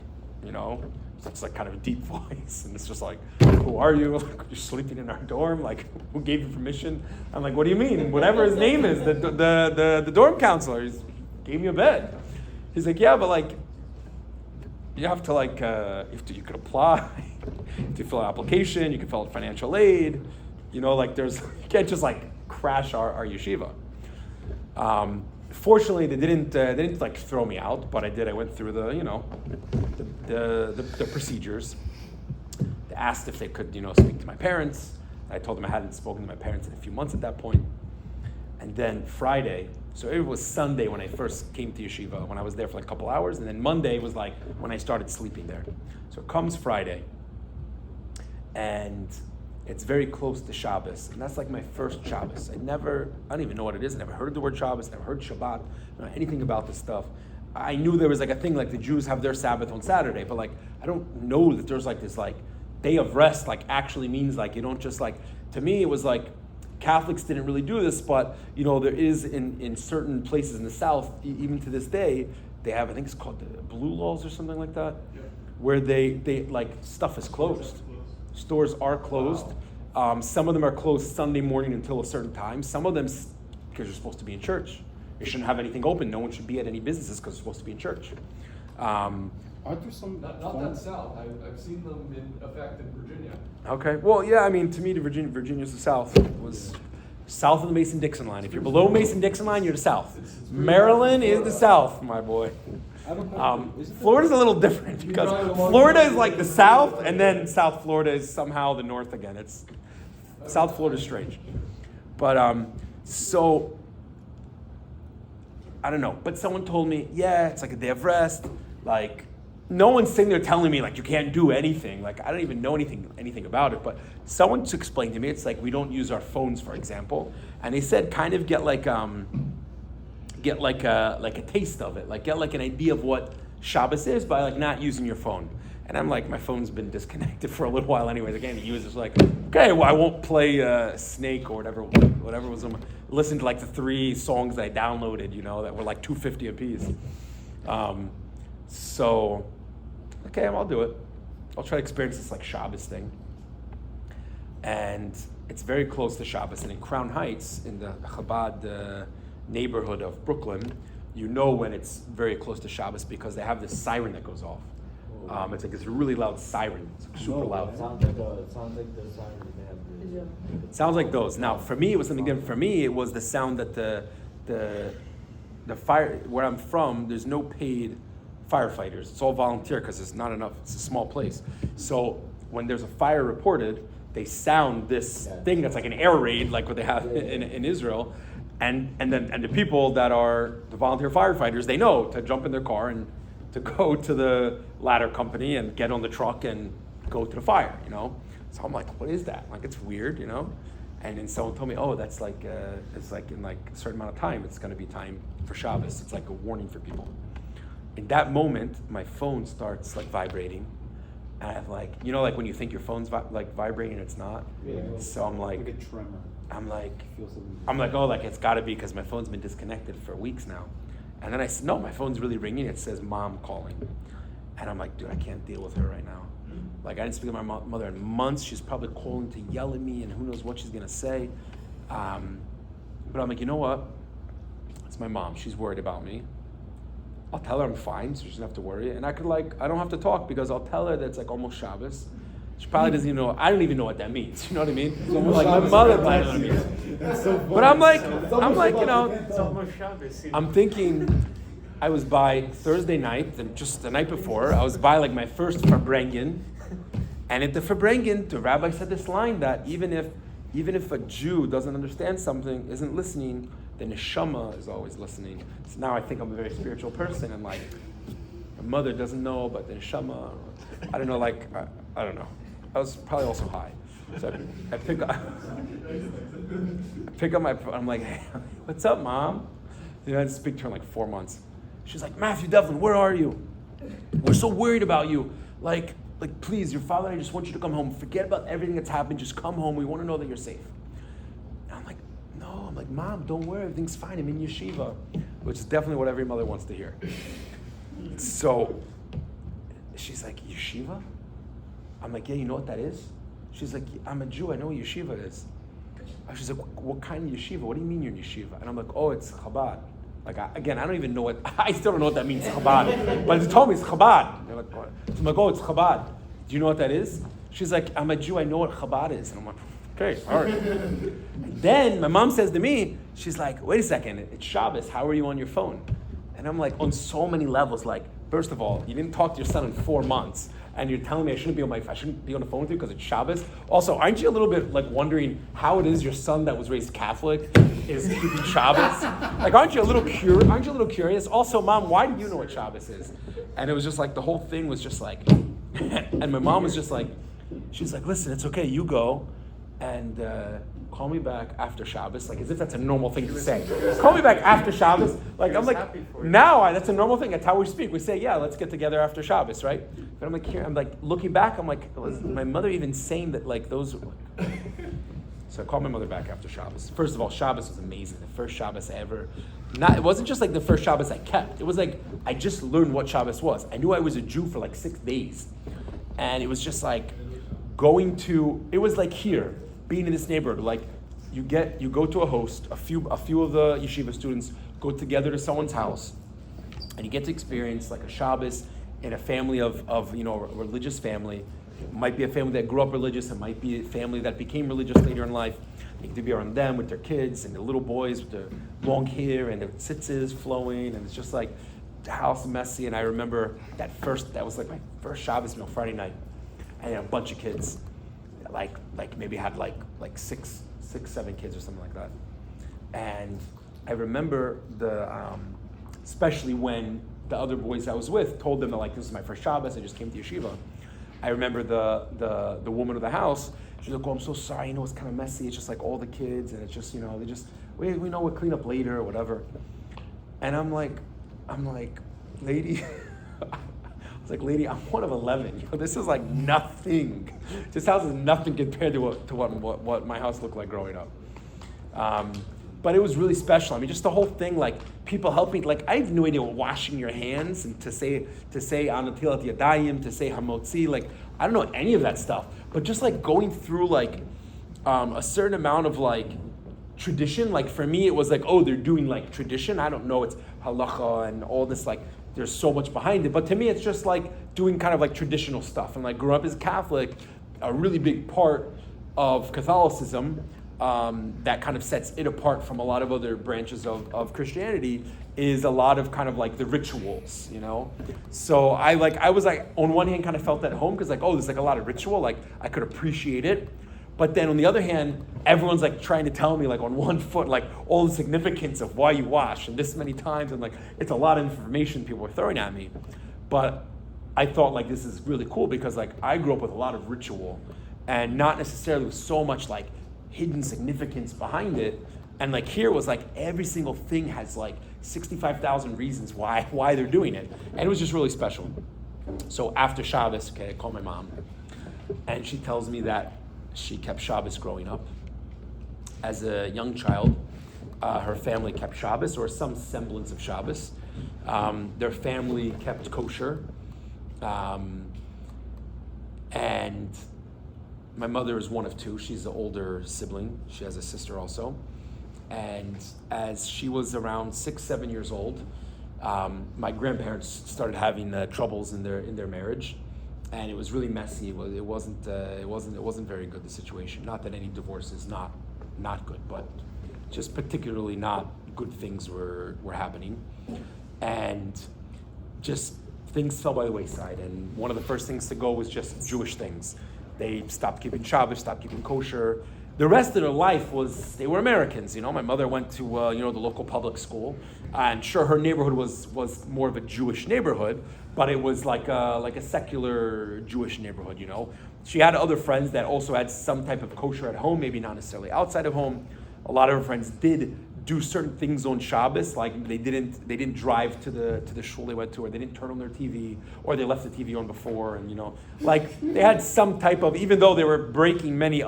you know, it's like kind of a deep voice, and it's just like, who are you? Like, you're sleeping in our dorm? Like, who gave you permission? I'm like, what do you mean? Whatever his name is, the dorm counselor, he gave me a bed. He's like, yeah, but like, you have to like, you could apply, to fill an application, you can fill out financial aid, you know, like you can't just like crash our yeshiva. Fortunately, they didn't like throw me out, but I went through the, you know, the procedures. They asked if they could, you know, speak to my parents. I told them I hadn't spoken to my parents in a few months at that point. And then Friday, so it was Sunday when I first came to yeshiva, when I was there for like a couple hours, and then Monday was like when I started sleeping there. So it comes Friday, and it's very close to Shabbos, and that's like my first Shabbos. I don't even know what it is. I never heard the word Shabbos, never heard Shabbat, I don't know anything about this stuff. I knew there was like a thing like the Jews have their Sabbath on Saturday, but like I don't know that there's like this like day of rest like actually means like you don't just like, to me it was like Catholics didn't really do this, but you know there is in certain places in the South, even to this day, they have, I think it's called the blue laws or something like that, where they like stuff is closed. Stores are closed. Wow. Some of them are closed Sunday morning until a certain time. Some of them, because you're supposed to be in church. You shouldn't have anything open. No one should be at any businesses because you're supposed to be in church. Aren't there some? Not that South. I've seen them in effect in Virginia. Okay. Well, yeah. I mean, to me, Virginia's the South. It was south of the Mason-Dixon line. If you're below Mason-Dixon line, you're the South. Maryland is the South, my boy. Florida's a little different because Florida is like the South, and then South Florida is somehow the North again. It's South Florida's strange, but so I don't know. But someone told me, yeah, it's like a day of rest. Like no one's sitting there telling me like you can't do anything. Like I don't even know anything about it. But someone explained to me it's like we don't use our phones, for example, and they said kind of get like a taste of it, like get like an idea of what Shabbos is by like not using your phone. And I'm like, my phone's been disconnected for a little while anyways. I can't use it. It's like, okay, well I won't play Snake or whatever was on. Listen to like the 3 songs that I downloaded, you know, that were like $2.50 a piece. So, okay, I'll do it. I'll try to experience this like Shabbos thing. And it's very close to Shabbos. And in Crown Heights, in the Chabad neighborhood of Brooklyn, you know when it's very close to Shabbos because they have this siren that goes off. It's like this really loud siren. It's like super loud. It sounds like the siren they have. It sounds like those. Now, for me, it was something different. For me, it was the sound that the fire, where I'm from, there's no paid firefighters. It's all volunteer because it's not enough. It's a small place. So when there's a fire reported, they sound this thing that's like an air raid, like what they have in Israel. And the people that are the volunteer firefighters, they know to jump in their car and to go to the ladder company and get on the truck and go to the fire, you know? So I'm like, what is that? Like, it's weird, you know? And then someone told me, oh, that's like, it's like in like a certain amount of time, it's gonna be time for Shabbos. It's like a warning for people. In that moment, my phone starts like vibrating. And I'm like, you know, like when you think your phone's like vibrating and it's not? Yeah. So I'm like a tremor. I'm like, oh, like it's gotta be because my phone's been disconnected for weeks now. And then I said, no, my phone's really ringing. It says mom calling. And I'm like, dude, I can't deal with her right now. Like I didn't speak to my mother in months. She's probably calling to yell at me and who knows what she's gonna say. But I'm like, you know what? It's my mom. She's worried about me. I'll tell her I'm fine, so she doesn't have to worry. And I don't have to talk because I'll tell her that it's like almost Shabbos. She probably doesn't even know. I don't even know what that means. You know what I mean? Like my mother probably doesn't know what it means. So but I'm like, you know, I'm thinking. I was by Thursday night, and just the night before, I was by like my first Farbrengen, and at the Farbrengen, the rabbi said this line that even if a Jew doesn't understand something, isn't listening, the neshama is always listening. So now I think I'm a very spiritual person, and like my mother doesn't know, but the neshama, I don't know, like I don't know. I was probably also high. So I pick up my phone. I'm like, hey, what's up, Mom? You know, I didn't speak to her in like 4 months. She's like, Matthew Devlin, where are you? We're so worried about you. Like, please, your father and I just want you to come home. Forget about everything that's happened. Just come home. We want to know that you're safe. And I'm like, no. I'm like, Mom, don't worry. Everything's fine. I'm in yeshiva. which is definitely what every mother wants to hear. So she's like, yeshiva? I'm like, yeah, you know what that is? She's like, I'm a Jew, I know what yeshiva is. She's like, what kind of yeshiva? What do you mean you're in yeshiva? And I'm like, oh, it's Chabad. Like, I don't even know what, I still don't know what that means, Chabad. But they told me it's Chabad. They're like, what? So I'm like, oh, it's Chabad. Do you know what that is? She's like, I'm a Jew, I know what Chabad is. And I'm like, okay, all right. And then my mom says to me, she's like, wait a second, it's Shabbos, how are you on your phone? And I'm like, on so many levels, like, first of all, you didn't talk to your son in 4 months, and you're telling me I shouldn't be on the phone with you because it's Shabbos. Also, aren't you a little bit like wondering how it is your son that was raised Catholic is keeping Shabbos? Like, aren't you a little curious? Also, Mom, why do you know what Shabbos is? And it was just like the whole thing was just like, and my mom was just like, she's like, listen, it's okay, you go, and call me back after Shabbos, like as if that's a normal thing to say. Call me back after Shabbos. Like I'm like, that's a normal thing. That's how we speak. We say, yeah, let's get together after Shabbos, right? But I'm like, here, I'm like looking back. I'm like, was my mother even saying that? Like those. So I called my mother back after Shabbos. First of all, Shabbos was amazing. The first Shabbos ever. It wasn't just like the first Shabbos I kept. It was like I just learned what Shabbos was. I knew I was a Jew for like 6 days, and it was just like going to. It was like here. Being in this neighborhood, like you go to a host, a few of the yeshiva students go together to someone's house, and you get to experience like a Shabbos in a family of a religious family. It might be a family that grew up religious, it might be a family that became religious later in life. You get to be around them with their kids and the little boys with their long hair and their tzitzis flowing, and it's just like the house messy. And I remember that was like my first Shabbos meal, Friday night, and a bunch of kids. Like maybe had like 6, 7 kids or something like that. And I remember especially when the other boys I was with told them that like this is my first Shabbos, I just came to yeshiva. I remember the woman of the house, she's like, oh, I'm so sorry, it's kind of messy, it's just like all the kids, and it's just, we know we'll clean up later or whatever. And I'm like, lady, lady, I'm one of 11. This is like nothing. This house is nothing compared to what my house looked like growing up. But it was really special. I mean, just the whole thing, like people helping. Like I have no idea what washing your hands and to say Anatilat Yadayim, to say Hamotzi. Like I don't know any of that stuff. But just like going through like a certain amount of like tradition. Like for me, it was like, oh, they're doing like tradition. I don't know. It's halacha and all this like. There's so much behind it, but to me it's just like doing kind of like traditional stuff. And like growing up as Catholic, a really big part of Catholicism that kind of sets it apart from a lot of other branches of Christianity is a lot of kind of like the rituals, So I was like on one hand kind of felt at home because like, oh, there's like a lot of ritual, like I could appreciate it. But then on the other hand, everyone's like trying to tell me like on one foot, like all the significance of why you wash and this many times. And like, it's a lot of information people are throwing at me. But I thought like, this is really cool because like I grew up with a lot of ritual and not necessarily with so much like hidden significance behind it. And like here was like every single thing has like 65,000 reasons why they're doing it. And it was just really special. So after Shabbos, I call my mom and she tells me that she kept Shabbos growing up. As a young child, her family kept Shabbos, or some semblance of Shabbos. Their family kept kosher. And my mother is one of 2. She's the older sibling. She has a sister also. And as she was around 6, 7 years old, my grandparents started having troubles in their marriage. And it was really messy. It wasn't very good, the situation. Not that any divorce is not good, but just particularly not good things were happening, and just things fell by the wayside. And one of the first things to go was just Jewish things. They stopped keeping Shabbos, stopped keeping kosher. The rest of their life they were Americans. My mother went to the local public school, and sure, her neighborhood was more of a Jewish neighborhood, but it was like a secular Jewish neighborhood. She had other friends that also had some type of kosher at home, maybe not necessarily outside of home. A lot of her friends did do certain things on Shabbos, like they didn't drive to the shul they went to, or they didn't turn on their TV, or they left the TV on before, and like they had some type of, even though they were doing many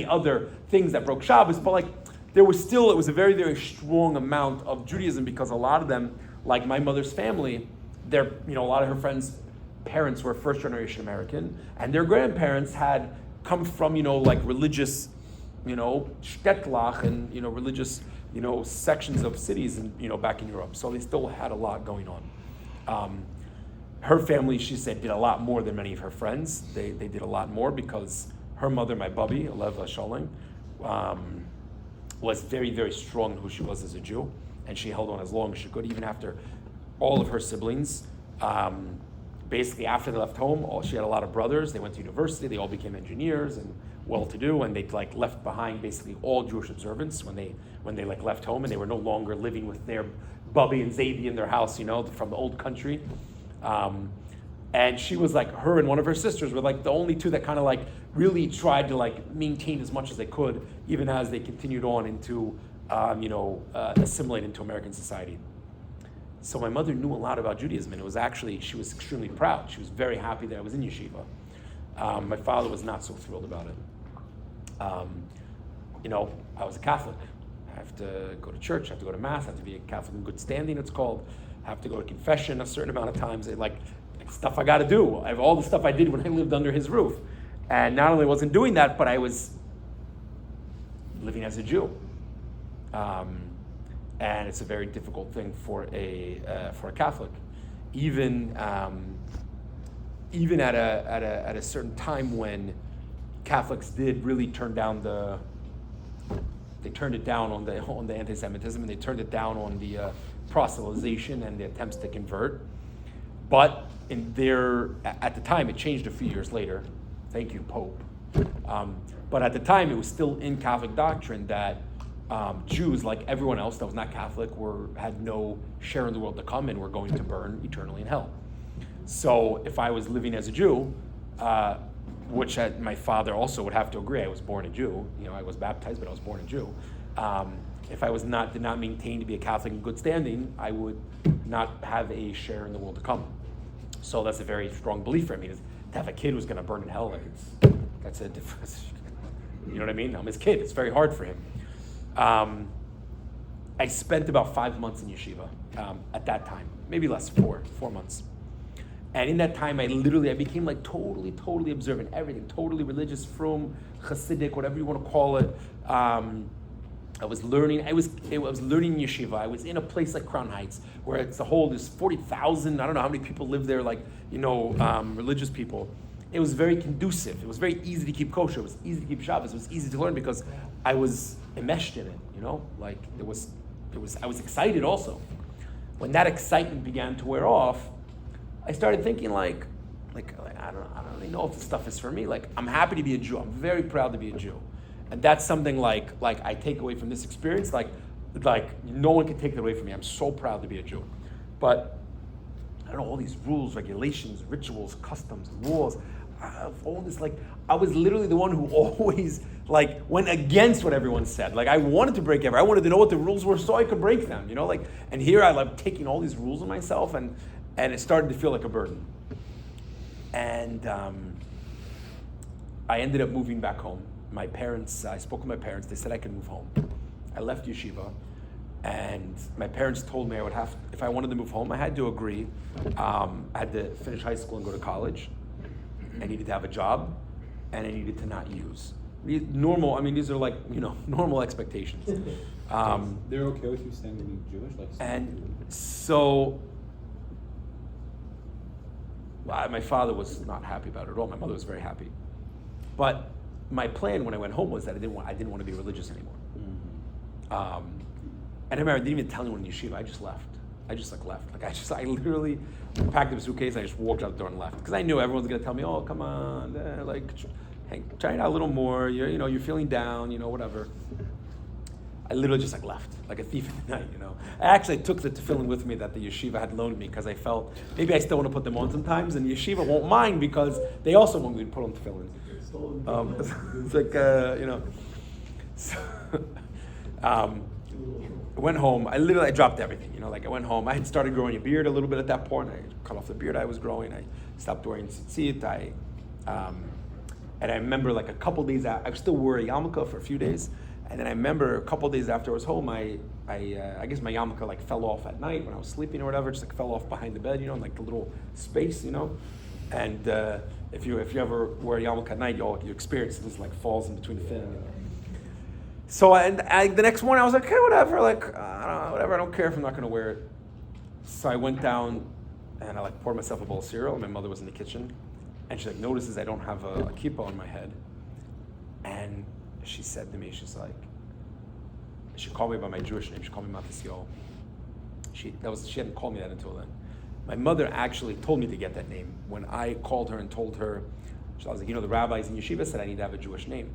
other things that broke Shabbos, but like there was still, it was a very, very strong amount of Judaism because a lot of them, like my mother's family, a lot of her friends' parents were first generation American, and their grandparents had come from, like religious, shtetl and, religious, sections of cities and, back in Europe. So they still had a lot going on. Her family, she said, did a lot more than many of her friends. They did a lot more because her mother, my bubby, Aleva Sholem, was very, very strong in who she was as a Jew, and she held on as long as she could, even after all of her siblings. Basically, after they left home, she had a lot of brothers. They went to university. They all became engineers and well-to-do, and they left behind basically all Jewish observance when they left home, and they were no longer living with their bubby and Zaidi in their house, from the old country. And she was her and one of her sisters were the only two that kind of really tried to maintain as much as they could, even as they continued on into assimilate into American society. So my mother knew a lot about Judaism, and it was actually, she was extremely proud. She was very happy that I was in yeshiva. My father was not so thrilled about it. I was a Catholic. I have to go to church, I have to go to mass, I have to be a Catholic in good standing, it's called. I have to go to confession a certain amount of times. Stuff I got to do. I have all the stuff I did when I lived under his roof. And not only wasn't doing that, but I was living as a Jew. And it's a very difficult thing for a Catholic. Even at a certain time when Catholics did really they turned it down on the anti-Semitism, and they turned it down on the proselytization and the attempts to convert. But at the time, it changed a few years later. Thank you, Pope. But at the time, it was still in Catholic doctrine that Jews, like everyone else that was not Catholic, had no share in the world to come and were going to burn eternally in hell. So if I was living as a Jew, which my father also would have to agree, I was born a Jew. I was baptized, but I was born a Jew. If I did not maintain to be a Catholic in good standing, I would not have a share in the world to come. So that's a very strong belief for me. To have a kid who's going to burn in hell, that's a difference. You know what I mean? I'm his kid. It's very hard for him. I spent about 5 months in yeshiva at that time, maybe less, 4 months. And in that time, I became totally observant, everything, totally religious, frum, Hasidic, whatever you want to call it. I was learning. I was learning yeshiva. I was in a place like Crown Heights, where there's 40,000. I don't know how many people live there. Religious people. It was very conducive. It was very easy to keep kosher. It was easy to keep Shabbos. It was easy to learn because I was enmeshed in it. I was excited also. When that excitement began to wear off, I started thinking I don't really know if this stuff is for me. I'm happy to be a Jew. I'm very proud to be a Jew. And that's something I take away from this experience. No one can take it away from me. I'm so proud to be a Jew. But I don't know, all these rules, regulations, rituals, customs, laws, all this, I was literally the one who always went against what everyone said. I wanted to break everything. I wanted to know what the rules were so I could break them, and here I love taking all these rules on myself, and it started to feel like a burden. And I ended up moving back home. I spoke with my parents. They said I could move home. I left yeshiva, and my parents told me if I wanted to move home, I had to agree. I had to finish high school and go to college. I needed to have a job, and I needed to not use. These are normal expectations. They're okay with you staying being Jewish? And so, my father was not happy about it at all. My mother was very happy. But my plan when I went home was that I didn't want to be religious anymore. Mm-hmm. And I remember I didn't even tell anyone in yeshiva. I just left. left. I literally packed up a suitcase. I just walked out the door and left because I knew everyone's gonna tell me, "Oh, come on, try it out a little more. You're feeling down, whatever." I literally just left like a thief in the night. I actually took the tefillin with me that the yeshiva had loaned me because I felt maybe I still want to put them on sometimes, and the yeshiva won't mind because they also want me to put on tefillin. So, I went home. I dropped everything. I went home. I had started growing a beard a little bit at that point. I cut off the beard I was growing. I stopped wearing tzitzit. And I remember a couple days out, I still wore a yarmulke for a few days. And then I remember a couple days after I was home, I guess my yarmulke like fell off at night when I was sleeping or whatever, just like fell off behind the bed, in like the little space, And if you ever wear a yarmulke at night, you experience this like falls in between the fin. So the next morning I was like, okay, whatever, like whatever, I don't care if I'm not gonna wear it. So I went down and I like poured myself a bowl of cereal. And my mother was in the kitchen, and she like notices I don't have a kippah on my head, and she said to me, she's like, she called me by my Jewish name. She called me Matisyo. She hadn't called me that until then. My mother actually told me to get that name. When I called her and told her, I was like, the rabbis in yeshiva said I need to have a Jewish name.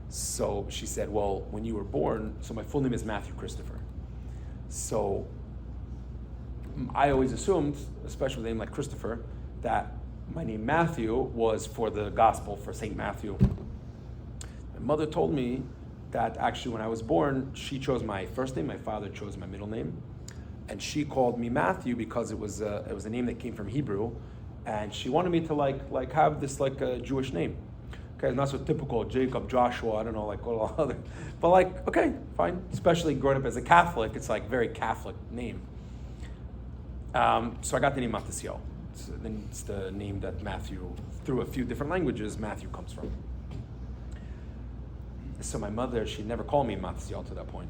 So she said, well, when you were born, so my full name is Matthew Christopher. So I always assumed, especially with a name like Christopher, that my name Matthew was for the gospel, for St. Matthew. My mother told me that actually when I was born, she chose my first name, my father chose my middle name, and she called me Matthew because it was a name that came from Hebrew, and she wanted me to like have this like a Jewish name. Okay, not so typical Jacob, Joshua, I don't know, like all other, but like, okay, fine. Especially growing up as a Catholic, it's like very Catholic name. So I got the name Matisyo. It's the name that Matthew, through a few different languages, Matthew comes from. So my mother, she never called me Matisyo to that point,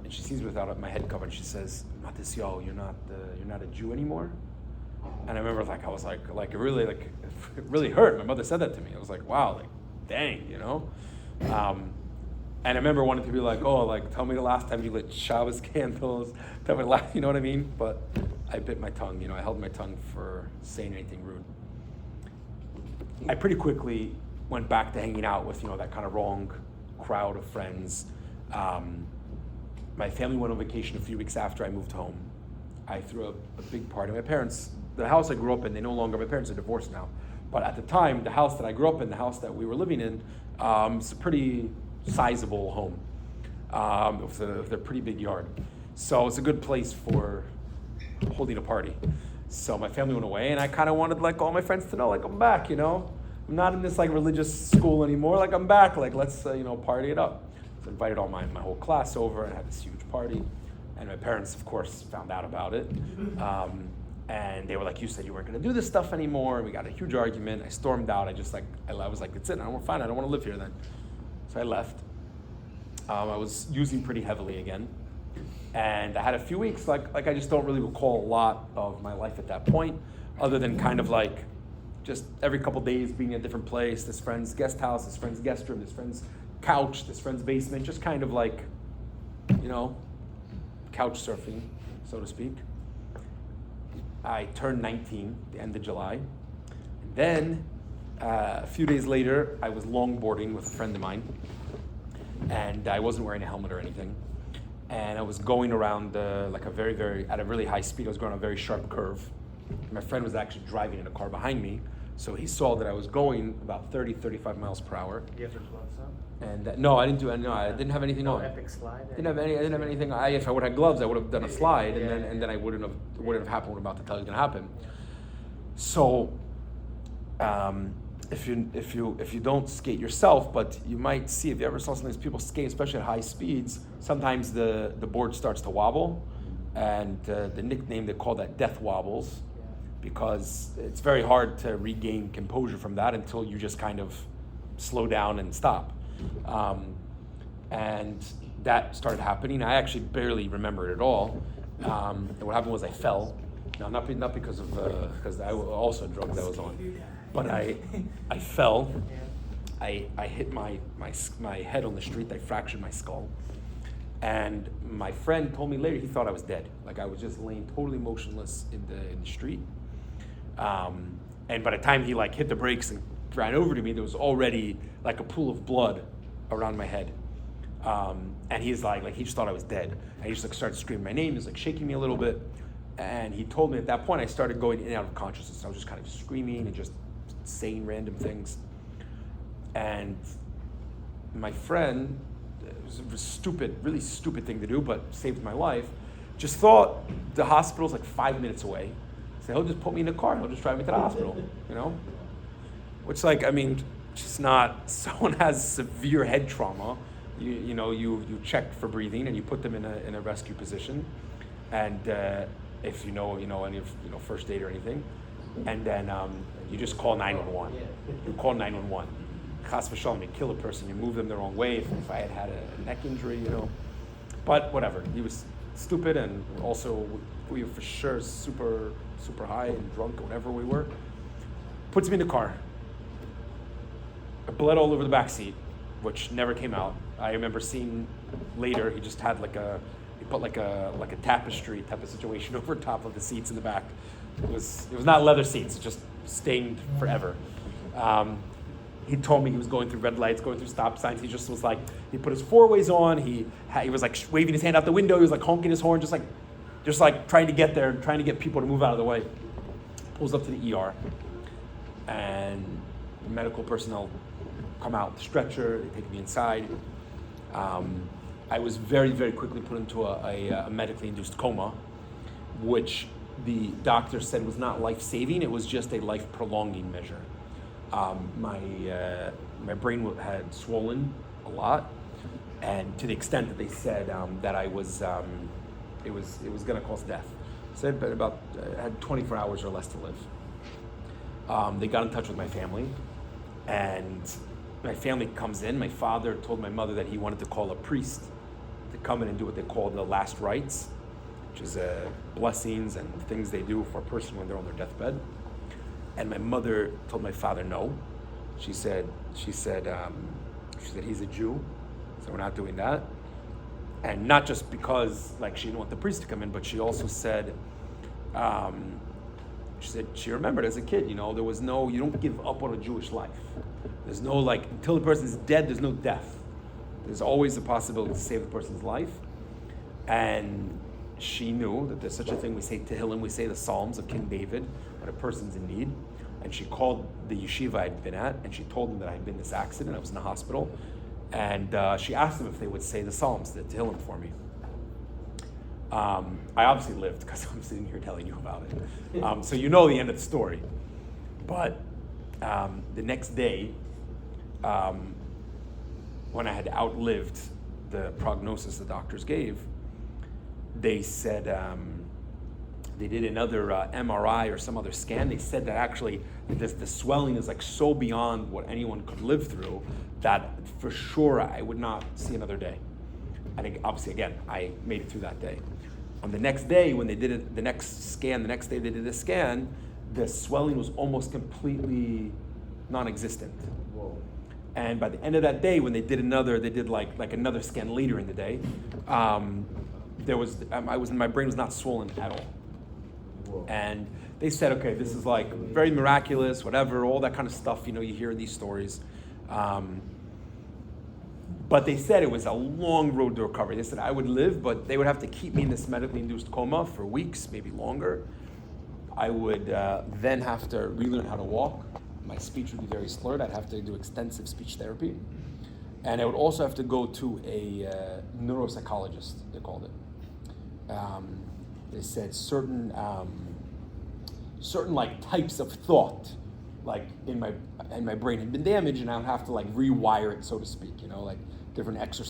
and she sees me without my head covered. She says, "Matisyo, you're not a Jew anymore." And I remember, I was like it really hurt. My mother said that to me. I was like, wow, like, dang, And I remember wanting to be like, oh, like, tell me the last time you lit Shabbos candles. Tell me the last, you know what I mean? But I bit my tongue. I held my tongue for saying anything rude. I pretty quickly went back to hanging out with, that kind of wrong crowd of friends. My family went on vacation a few weeks after I moved home. I threw a big party. My parents, the house I grew up in, my parents are divorced now. But at the time, the house that I grew up in, the house that we were living in, it's a pretty sizable home with a pretty big yard. So it's a good place for holding a party. So my family went away, and I kind of wanted all my friends to know, I'm back, I'm not in this religious school anymore, I'm back, let's party it up. So I invited all my whole class over and had this huge party. And my parents, of course, found out about it. And they were like, you said you weren't going to do this stuff anymore. We got a huge argument. I stormed out. I was like, that's it. I don't want to live here then. So I left. I was using pretty heavily again. And I had a few weeks, I just don't really recall a lot of my life at that point, other than kind of just every couple days being in a different place, this friend's guest house, this friend's guest room, this friend's couch, this friend's basement, just kind of couch surfing, so to speak. I turned 19 the end of July. And then a few days later, I was longboarding with a friend of mine, and I wasn't wearing a helmet or anything. And I was going around at a really high speed. I was going on a very sharp curve. My friend was actually driving in a car behind me, so he saw that I was going about 30, 35 miles per hour. Do you have your gloves on? And no, I didn't do it. No, I didn't have anything on. Epic slide? I didn't have anything. If I would have had gloves, I would have done a slide, and then I wouldn't have happened what I'm about to tell you is going to happen. So, if you don't skate yourself, but you might see, if you ever saw some of these people skate, especially at high speeds, sometimes the board starts to wobble, and the nickname they call that death wobbles, because it's very hard to regain composure from that until you just kind of slow down and stop. And that started happening. I actually barely remember it at all. And what happened was I fell. Now, not because I also had drugs I was on, but I fell. I hit my head on the street. I fractured my skull. And my friend told me later he thought I was dead. I was just laying totally motionless in the street. And by the time he hit the brakes and ran over to me, there was already a pool of blood around my head. And he's he just thought I was dead. And he just started screaming my name. He was shaking me a little bit. And he told me at that point I started going in and out of consciousness. I was just kind of screaming and just saying random things. And my friend, it was a stupid, really stupid thing to do, but saved my life, just thought the hospital's 5 minutes away. So he'll just put me in a car and he'll just drive me to the hospital, Which just not, someone has severe head trauma, you check for breathing and you put them in a rescue position, and if you know any of first aid or anything, and then you just call 911. You call 911. Chas v'shalom, you kill a person, you move them the wrong way. If I had a neck injury, but whatever. He was stupid, and also we were for sure super super high and drunk, or whatever we were. Puts me in the car. I bled all over the back seat, which never came out. I remember seeing later he just had he put like a tapestry type of situation over top of the seats in the back. It was not leather seats, it just stained forever. He told me he was going through red lights, going through stop signs. He just was like, he put his four-ways on. He was like waving his hand out the window. He was like honking his horn, just like trying to get there, trying to get people to move out of the way. Pulls up to the ER, and medical personnel come out with the stretcher. They take me inside. I was very, very quickly put into a medically induced coma, which the doctor said was not life-saving. It was just a life-prolonging measure. My brain had swollen a lot, and to the extent that they said that I was, it was going to cause death. Said, but about I had 24 hours or less to live. They got in touch with my family, and my family comes in. My father told my mother that he wanted to call a priest to come in and do what they call the last rites, which is blessings and things they do for a person when they're on their deathbed. And my mother told my father no. She said he's a Jew, so we're not doing that. And not just because she didn't want the priest to come in, but she also said, she remembered as a kid, there was no, you don't give up on a Jewish life. There's no until the person's dead, there's no death. There's always the possibility to save the person's life. And she knew that there's such a thing. We say Tehillim, we say the Psalms of King David when a person's in need. And she called the yeshiva I'd been at, and she told them that I had been in this accident. I was in the hospital. And she asked them if they would say the Psalms, the Tehillim for me. I obviously lived because I'm sitting here telling you about it. So you know the end of the story. But the next day, when I had outlived the prognosis the doctors gave, they said they did another MRI or some other scan. They said that actually the swelling is so beyond what anyone could live through that for sure I would not see another day. I think obviously again I made it through that day. On the next day when they did it, the next day they did the scan, the swelling was almost completely non-existent. Whoa. And by the end of that day, when they did another scan later in the day, my brain was not swollen at all. Whoa. And they said, okay, this is very miraculous, whatever, all that kind of stuff, you hear in these stories. But they said it was a long road to recovery. They said I would live, but they would have to keep me in this medically induced coma for weeks, maybe longer. I would then have to relearn how to walk. My speech would be very slurred. I'd have to do extensive speech therapy. And I would also have to go to a neuropsychologist, they called it. They said certain types of thought, in my brain had been damaged, and I would have to rewire it, so to speak, different exercises.